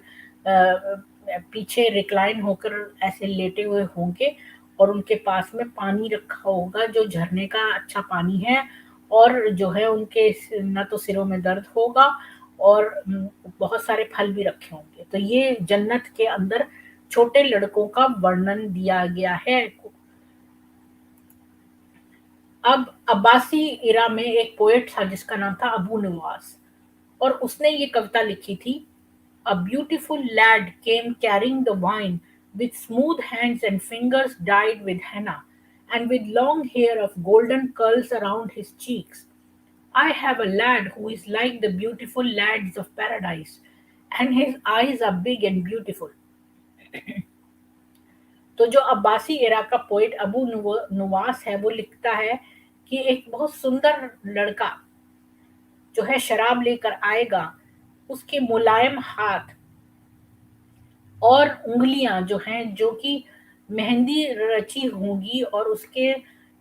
पीछे रिक्लाइन होकर ऐसे लेटे हुए होंगे, और उनके पास में पानी रखा होगा जो झरने का अच्छा पानी है, और जो है उनके ना तो सिरों में दर्द होगा, और बहुत सारे फल भी रखे होंगे। तो ये जन्नत के अंदर छोटे लड़कों का वर्णन दिया गया है। अब अब्बासी इरा में एक पोएट था जिसका नाम था अबू नवास, और उसने ये कविता लिखी थी। A beautiful lad came carrying the wine with smooth hands and fingers dyed with henna, and with long hair of golden curls around his cheeks. I have a lad who is like the beautiful lads of paradise, and his eyes are big and beautiful. तो जो Abbasi era का poet Abu नुवास है वो लिखता है कि एक बहुत सुंदर लड़का जो है शराब लेकर आएगा, उसके मुलायम हाथ और उंगलियां जो हैं जो कि मेहंदी रची होंगी, और उसके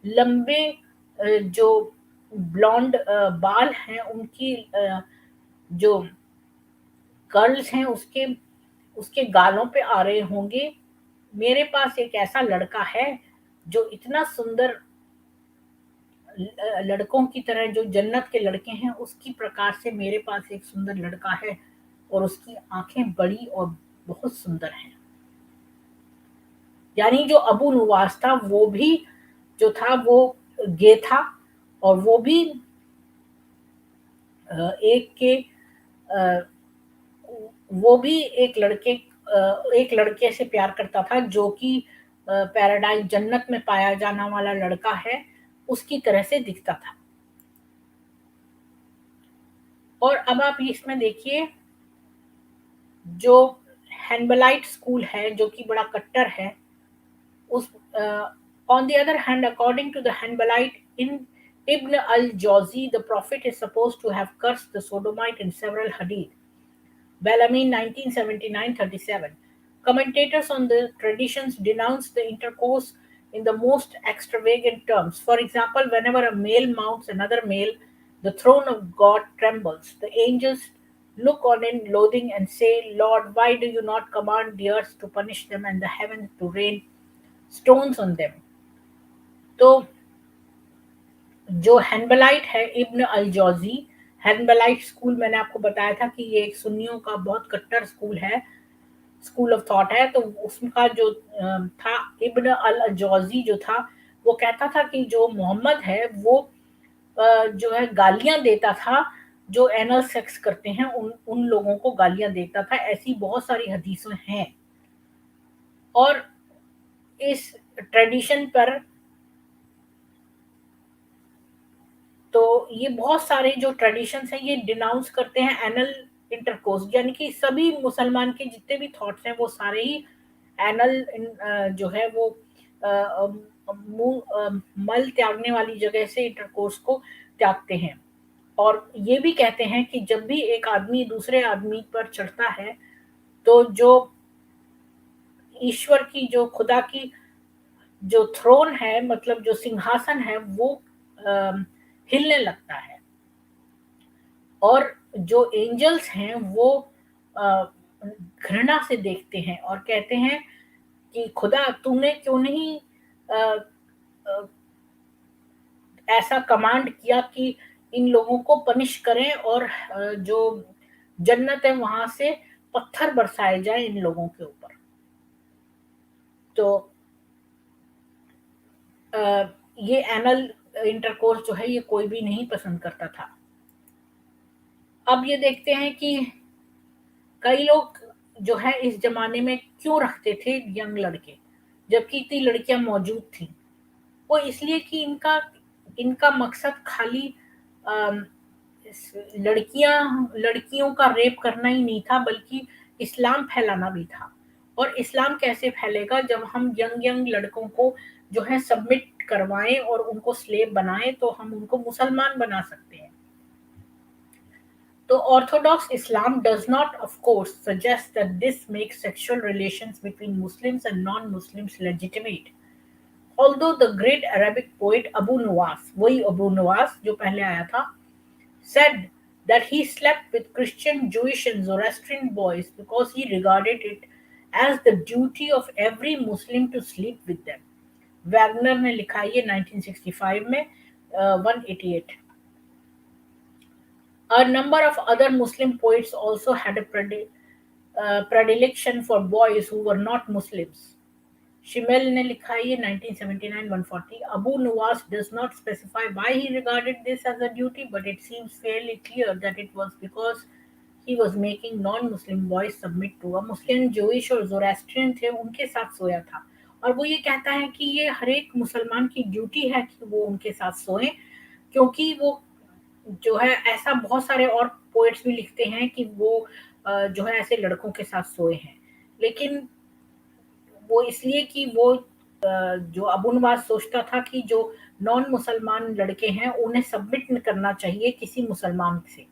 लंबे जो ब्लॉन्ड बाल हैं उनकी जो कर्ल्स हैं उसके उसके गालों पे आ रहे होंगे। मेरे पास एक ऐसा लड़का है जो इतना सुंदर, लड़कों की तरह, जो जन्नत के लड़के हैं उसकी प्रकार से मेरे पास एक सुंदर लड़का है, और उसकी आंखें बड़ी और बहुत सुंदर हैं। यानी जो अबू नुवास था वो भी जो था वो गे था, और वो भी एक के अ, वो भी एक लड़के से प्यार करता था जो कि पैराडाइज जन्नत में पाया जाने वाला लड़का है, उसकी तरह से दिखता था। और अब आप इसमें देखिए, जो हैनबलाइट स्कूल है जो कि बड़ा कट्टर है, उस on the other hand, according to the Hanbalite in Ibn al-Jawzi, the Prophet is supposed to have cursed the sodomite in several hadith. Bellarmine 1979-37. Commentators on the traditions denounce the intercourse in the most extravagant terms. For example, whenever a male mounts another male, the throne of God trembles. The angels look on in loathing and say, Lord, why do you not command the earth to punish them and the heavens to rain stones on them? तो जो हैनबलाइट है, इब्न अल जौजी, हैनबलाइट school मैंने आपको बताया था कि ये एक सुन्नियों का बहुत कट्टर स्कूल है, स्कूल ऑफ थॉट है। तो उसका जो था, इब्न अल जौजी जो था, वो कहता था कि जो मोहम्मद है वो जो है गालियां देता था, जो एनल सेक्स करते हैं उन उन लोगों को गालियां देता था। ऐसी बहुत सारी हदीसें हैं। और इस ट्रेडिशन पर तो ये बहुत सारे जो ट्रेडिशंस हैं ये डिनाउंस करते हैं एनल इंटरकोर्स, यानी कि सभी मुसलमान के जितने भी थॉट्स हैं वो सारे ही एनल जो है वो मल त्यागने वाली जगह से इंटरकोर्स को त्यागते हैं। और ये भी कहते हैं कि जब भी एक आदमी दूसरे आदमी पर चढ़ता है तो जो ईश्वर की, जो खुदा की जो थ्रोन है, मतलब जो सिंहासन है, वो हिलने लगता है। और जो एंजल्स हैं वो अ, घृणा से देखते हैं और कहते हैं कि खुदा तूने क्यों नहीं अ, अ, ऐसा कमांड किया कि इन लोगों को पनिश करें और जो जन्नत है वहां से पत्थर बरसाए जाए इन लोगों के ऊपर। तो अ, ये एनल इंटरकोर्स जो है ये कोई भी नहीं पसंद करता था। अब ये देखते हैं कि कई लोग जो है इस ज़माने में क्यों रखते थे यंग लड़के, जबकि इतनी लड़कियाँ मौजूद थीं। वो इसलिए कि इनका इनका मकसद खाली अम, इस लड़कियों का रेप करना ही नहीं था, बल्कि इस्लाम फैलाना भी था। और इस्लाम कैसे फैलेगा जब हम यंग लड़कों को जो है सबमिट करवाएँ और उनको स्लेव बनाएँ, तो हम उनको मुसलमान बना सकते हैं। So Orthodox Islam does not, of course, suggest that this makes sexual relations between Muslims and non-Muslims legitimate. Although the great Arabic poet Abu Nuwas, वही Abu Nuwas जो पहले आया था, said that he slept with Christian, Jewish and Zoroastrian boys because he regarded it as the duty of every Muslim to sleep with them. Wagner ने लिखा है ये 1965 में 188। A number of other Muslim poets also had a predilection for boys who were not Muslims. Shimel ने लिखा है ये 1979-140. Abu Nuwas does not specify why he regarded this as a duty, but it seems fairly clear that it was because he was making non-Muslim boys submit to a Muslim, Jewish और Zoroastrian थे उनके साथ सोया था। और वो ये कहता है कि ये हर एक मुसलमान की ड्यूटी है कि वो उनके साथ सोए, क्योंकि वो जो है ऐसा बहुत सारे और पोएट्स भी लिखते हैं कि वो जो है ऐसे लड़कों के साथ सोए हैं। लेकिन वो इसलिए कि वो जो अबू नवाज सोचता था कि जो नॉन मुसलमान लड़के हैं उन्हें सबमिट करना चाहिए किसी मुसलमान से,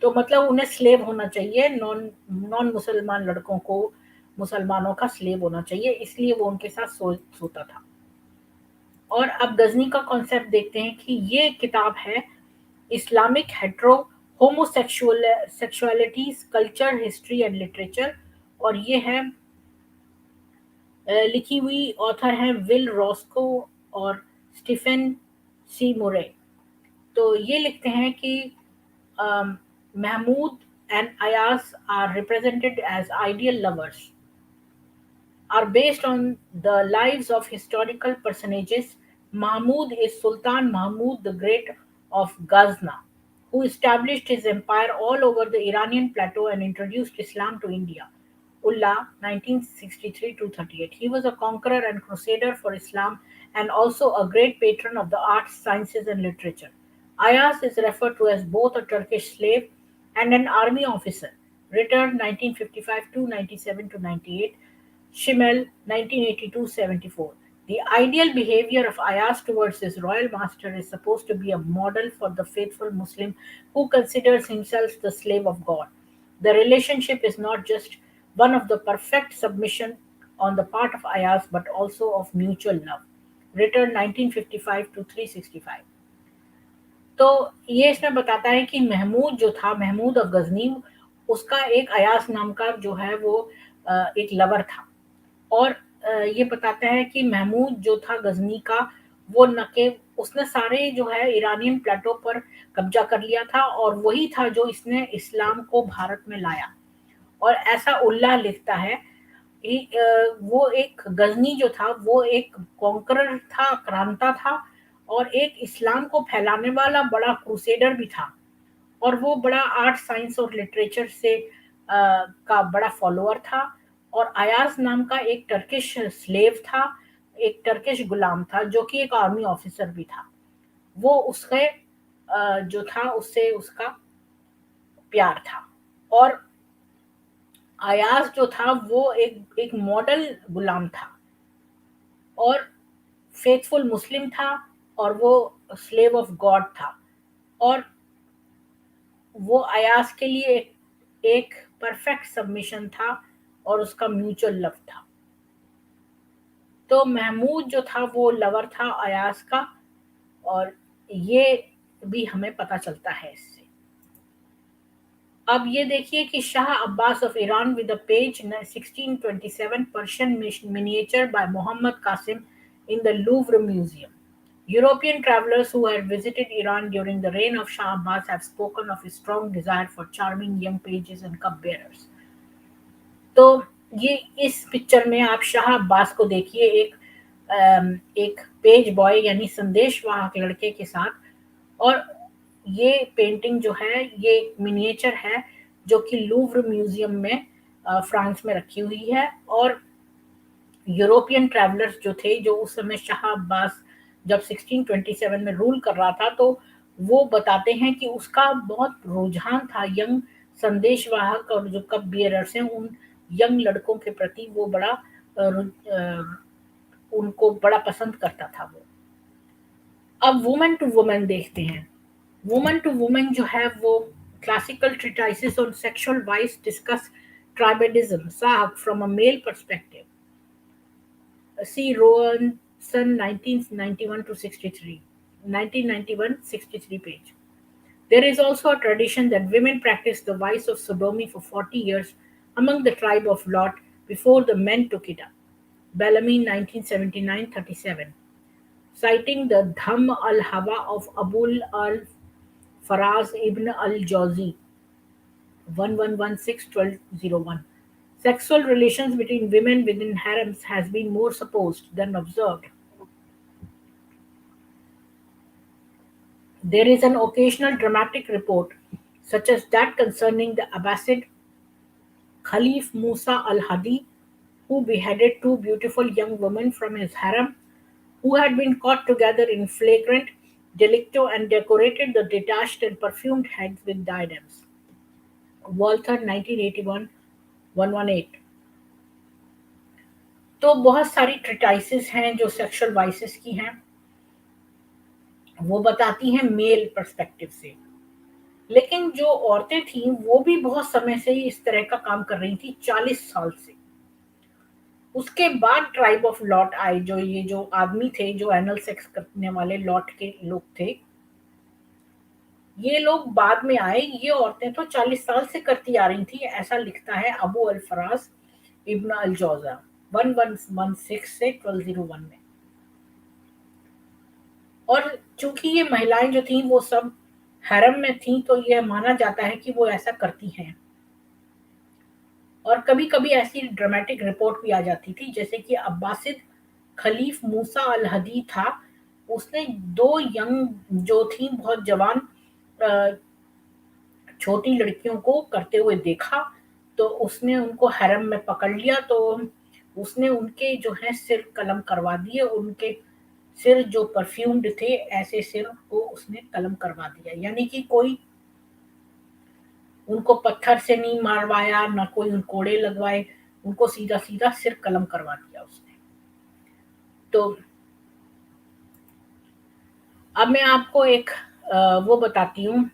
तो मतलब उन्हें स्लेव होना चाहिए, नॉन नॉन मुसलमान लड़कों को मुसलमानों का स्लेव होना चाहिए, इसलिए वो उनके साथ सोता था। और अब गजनी का कॉन्सेप्ट देखते हैं कि ये किताब है Islamic hetero homosexualities culture history and literature. और ये है लिखी हुई ऑथर हैं विल रॉस्को और स्टीफन सी मुरे। तो ये लिखते हैं कि Mahmud and Ayaz are represented as ideal lovers are based on the lives of historical personages. Mahmud is Sultan Mahmud the Great of Ghazna. who established his empire all over the Iranian plateau and introduced Islam to India. Ullah, 1963-38. He was a conqueror and crusader for Islam and also a great patron of the arts, sciences, and literature. Ayaz is referred to as both a Turkish slave and an army officer. Returned 1955 to 97 to 98. Schimmel, 1982-74. The ideal behavior of Ayaz towards his royal master is supposed to be a model for the faithful Muslim who considers himself the slave of God. The relationship is not just one of the perfect submission on the part of Ayaz but also of mutual love. Written 1955 to 365. तो ये इसमें बताता है कि महमूद जो था, Mahmood of Ghazni, उसका एक अयास नाम का जो है वो एक लवर था। और ये बताता है कि महमूद जो था गजनी का, वो न के उसने सारे जो है ईरानियन प्लेटो पर कब्जा कर लिया था और वही था जो इसने इस्लाम को भारत में लाया। और ऐसा उल्लाह लिखता है कि वो एक गजनी जो था वो एक कॉन्करर था, आक्रांता था और एक इस्लाम को फैलाने वाला बड़ा क्रूसेडर भी था। और वो बड़ा आर्ट, साइंस और लिटरेचर से का बड़ा फॉलोअर था। और अयाज नाम का एक टर्किश स्लेव था, एक टर्किश गुलाम था जो कि एक आर्मी ऑफिसर भी था। वो उसके जो था उससे उसका प्यार था। और अयाज जो था वो एक एक मॉडल गुलाम था और फेथफुल मुस्लिम था और वो स्लेव ऑफ गॉड था। और वो अयाज के लिए एक परफेक्ट सबमिशन था और उसका म्यूचुअल लव था। तो महमूद जो था वो लवर था अयाज का। और ये भी हमें पता चलता है इससे। अब ये देखिए कि Shah Abbas of Iran with a page 1627 Persian miniature by Muhammad Qasim in the Louvre Museum. European travelers who had visited Iran during the reign of Shah Abbas have spoken of his strong desire for charming young pages and cupbearers. तो ये इस picture में आप शाह अब्बास को देखिए एक page boy यानी संदेश वाहक लड़के के साथ। और ये पेंटिंग जो है ये मिनिएचर है जो कि लूव्र म्यूजियम में फ्रांस में रखी हुई है। और यूरोपियन ट्रैवलर्स जो थे, जो उस समय शाह अब्बास जब 1627 में रूल कर रहा था, तो वो बताते हैं कि उसका बहुत रुझान था यंग संदेशवाहक और जो कप बियरर्स हैं उन यंग लड़कों के प्रति। वो बड़ा उनको बड़ा पसंद करता था वो। अब वुमेन टू वुमेन देखते हैं। वुमेन टू वुमेन जो है वो classical treatises on sexual vice discuss tribadism साहब from a male perspective. C. Rowanson, 1991 to 63, 1991-63 page. There is also a tradition that women practiced the vice of sodomy for 40 years among the tribe of Lot before the men took it up. Bellamy, 1979-37. Citing the Dham al-Hawa of Abul al-Faraz ibn al-Jawzi, 1116-1201. Sexual relations between women within harems has been more supposed than observed. There is an occasional dramatic report, such as that concerning the Abbasid Khalif Musa al-Hadi, who beheaded two beautiful young women from his harem, who had been caught together in flagrant delicto and decorated the detached and perfumed heads with diadems. Walther, 1981, 118. तो बहुत सारी ट्रिटाइसिस हैं जो sexual vices की हैं, वो बताती हैं मेल पर्सपेक्टिव से। लेकिन जो औरतें थीं वो भी बहुत समय से ही इस तरह का काम कर रही थी, 40 साल से। उसके बाद ट्राइब ऑफ लॉट आए, जो ये जो आदमी थे जो एनल सेक्स करने वाले लॉट के लोग थे, ये लोग बाद में आए। ये औरतें तो 40 साल से करती आ रही थी, ऐसा लिखता है अबू अल फराज इब्न अल जौजा 1116 से 1201 में। और चूंकि ये महिलाएं जो थीं वो सब हरम में थीं, तो यह माना जाता है कि वो ऐसा करती हैं। और कभी कभी ऐसी ड्रामेटिक रिपोर्ट भी आ जाती थी, जैसे कि अब्बासिद खलीफ मूसा अल हदी था, उसने दो यंग जो थी बहुत जवान छोटी लड़कियों को करते हुए देखा, तो उसने उनको हरम में पकड़ लिया, तो उसने उनके जो है सिर कलम करवा दिए, उनके सिर जो परफ्यूम्ड थे, ऐसे सिर को उसने कलम करवा दिया। यानी कि कोई उनको पत्थर से नहीं मारवाया, ना कोई उन कोड़े लगवाए, उनको सीधा-सीधा सिर कलम करवा दिया उसने। तो अब मैं आपको एक वो बताती हूँ,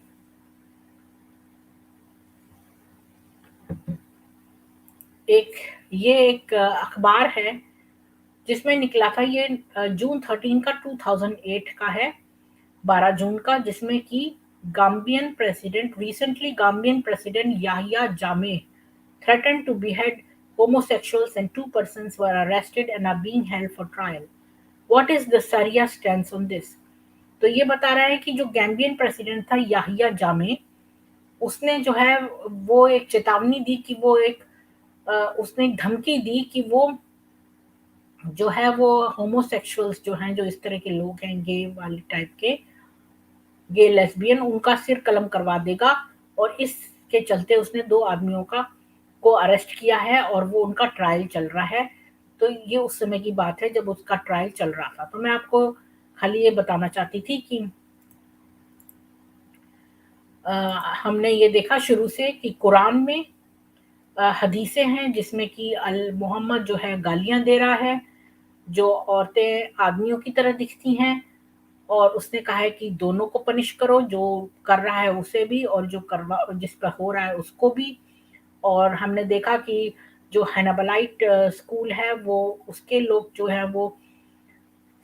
एक ये एक अखबार है जिसमें निकला था, ये जून 13 का 2008 का है, 12 जून का, जिसमें कि गाम्बियन प्रेसिडेंट याहिया जामे threatened to behead homosexuals and two persons were arrested and are being held for trial. What is the Sharia stance on this? तो ये बता रहा है कि जो गैम्बियन प्रेसिडेंट था याहिया जामे, उसने जो है वो एक चेतावनी दी कि वो एक उसने एक धमकी दी कि वो जो है वो होमोसेक्सुअल्स जो हैं, जो इस तरह के लोग हैं, गे वाले टाइप के, गे लेस्बियन, उनका सिर कलम करवा देगा। और इसके चलते उसने 2 आदमियों को अरेस्ट किया है और वो उनका ट्रायल चल रहा है। तो ये उस समय की बात है जब उसका ट्रायल चल रहा था। तो मैं आपको खाली ये बताना चाहती थी कि अ, हमने ये देखा शुरू से कि कुरान में हदीसें हैं जिसमें कि अल मोहम्मद जो है गालियाँ दे रहा है, जो औरतें आदमियों की तरह दिखती हैं, और उसने कहा है कि दोनों को पनिश करो, जो कर रहा है उसे भी और जो करवा जिस पर हो रहा है उसको भी। और हमने देखा कि जो हैनाबलाइट स्कूल है, वो उसके लोग जो है वो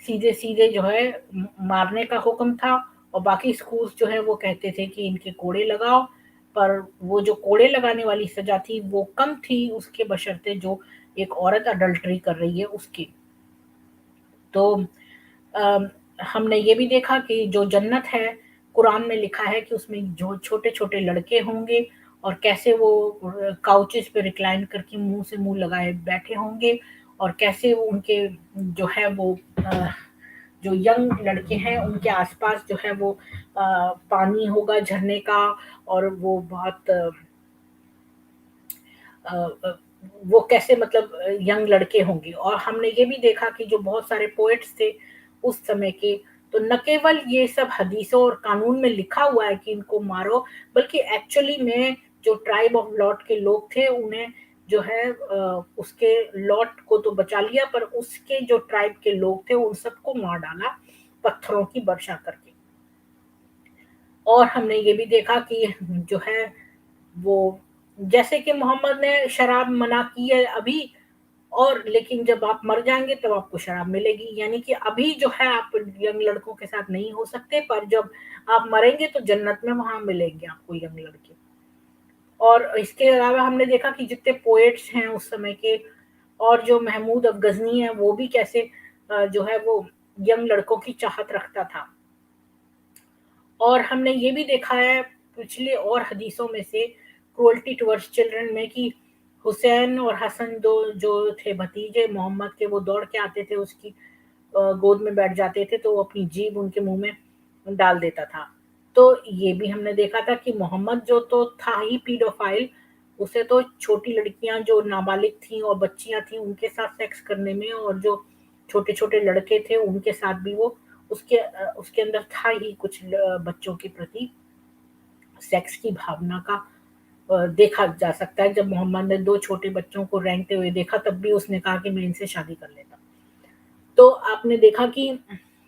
सीधे-सीधे जो है मारने का हुक्म था, और बाकी स्कूल्स जो है वो कहते थे कि इनके कोड़े लगाओ, पर वो जो कोड़े लगाने वाली सज़ा थी वो कम थी उसके बशर्ते जो एक औरत अडल्टरी कर रही है उसकी। तो अ, हमने ये भी देखा कि जो जन्नत है, कुरान में लिखा है कि उसमें जो छोटे-छोटे लड़के होंगे और कैसे वो काउचेज़ पे रिक्लाइन करके मुँह से मुँह लगाए बैठे होंगे, और कैसे वो उनके जो है वो जो यंग लड़के हैं उनके आस-पास जो है वो पानी होगा झरने का, और वो बहुत अ अ, वो कैसे मतलब यंग लड़के होंगे। और हमने ये भी देखा कि जो बहुत सारे पोएट्स थे उस समय के, तो न केवल ये सब हदीसों और कानून में लिखा हुआ है कि इनको मारो, बल्कि एक्चुअली में जो ट्राइब ऑफ लॉट के लोग थे उन्हें जो है उसके लॉट को तो बचा लिया, पर उसके जो ट्राइब के लोग थे उन सबको मार डाला पत्थरों की वर्षा करके। और हमने ये भी देखा कि जो है वो जैसे कि मोहम्मद ने शराब मना की है अभी, और लेकिन जब आप मर जाएँगे तब आपको शराब मिलेगी। यानी कि अभी जो है आप यंग लड़कों के साथ नहीं हो सकते, पर जब आप मरेंगे तो जन्नत में वहाँ मिलेंगे आपको यंग लड़के। और इसके अलावा हमने देखा कि जितने पोएट्स हैं उस समय के, और जो महमूद अफ़ गज़नी है वो भी कैसे जो है वो यंग लड़कों की चाहत रखता था। और हमने ये भी देखा है पिछले और हदीसों में से क्रुएल्टी टुवर्ड्स चिल्ड्रन में कि हुसैन और हसन दो जो थे भतीजे मोहम्मद के, वो दौड़ के आते थे उसकी गोद में बैठ जाते थे, तो वो अपनी जीभ उनके मुँह में डाल देता था। तो ये भी हमने देखा था कि मोहम्मद जो तो था ही पीडोफाइल, उसे तो छोटी लड़कियाँ जो नाबालिग थीं और बच्चियाँ थीं उनके साथ सेक्स करने में, और जो छोटे-छोटे लड़के थे उनके साथ भी वो उसके अंदर था ही कुछ बच्चों के प्रति सेक्स की भावना का देखा जा सकता है। जब मोहम्मद ने 2 छोटे बच्चों को रेंगते हुए देखा तब भी उसने कहा कि मैं इनसे शादी कर लेता। तो आपने देखा कि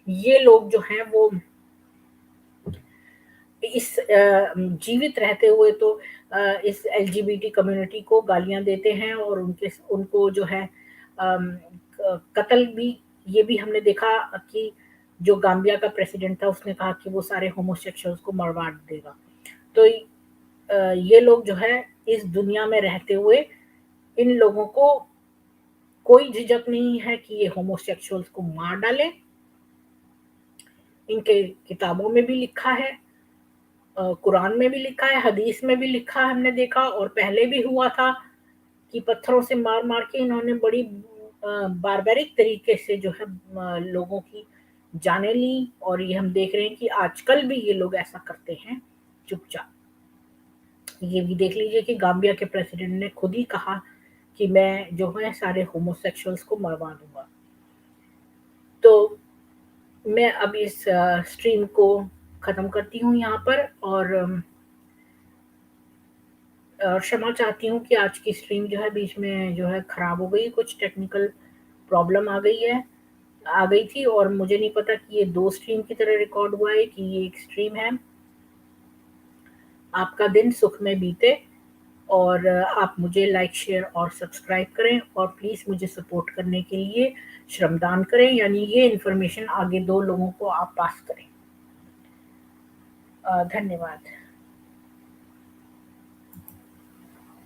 ये लोग जो हैं वो इस जीवित रहते हुए तो इस एलजीबीटी कम्युनिटी को गालियाँ देते हैं, और उनको जो है कत्ल भी, ये भी हमने देखा कि जो गाम्बिया का प्रेसिडेंट था उसने कहा कि वो सारे होमोसेक्सुअल्स को मरवा देगा। तो ये लोग जो है इस दुनिया में रहते हुए इन लोगों को कोई झिझक नहीं है कि ये होमोसेक्सुअल्स को मार डालें। इनके किताबों में भी लिखा है, कुरान में भी लिखा है, हदीस में भी लिखा है, हमने देखा, और पहले भी हुआ था कि पत्थरों से मार-मार के इन्होंने बड़ी बार्बरिक तरीके से जो है लोगों की जानें ली, और ये हम देख रहे हैं कि आजकल भी ये लोग ऐसा करते हैं चुपचाप। ये भी देख लीजिए कि गाम्बिया के प्रेसिडेंट ने खुद ही कहा कि मैं जो है सारे होमोसेक्सुअल्स को मरवा दूँगा। तो मैं अब इस स्ट्रीम को ख़त्म करती हूँ यहाँ पर और क्षमा चाहती हूँ कि आज की स्ट्रीम जो है बीच में जो है ख़राब हो गई, कुछ टेक्निकल प्रॉब्लम आ गई थी और मुझे नहीं पता कि ये 2 स्ट्रीम की तरह रिकॉर्ड हुआ है कि ये 1 स्ट्रीम है। आपका दिन सुख में बीते और आप मुझे लाइक, शेयर और सब्सक्राइब करें और प्लीज़ मुझे सपोर्ट करने के लिए श्रमदान करें, यानी ये इन्फॉर्मेशन आगे 2 लोगों को आप पास करें। धन्यवाद।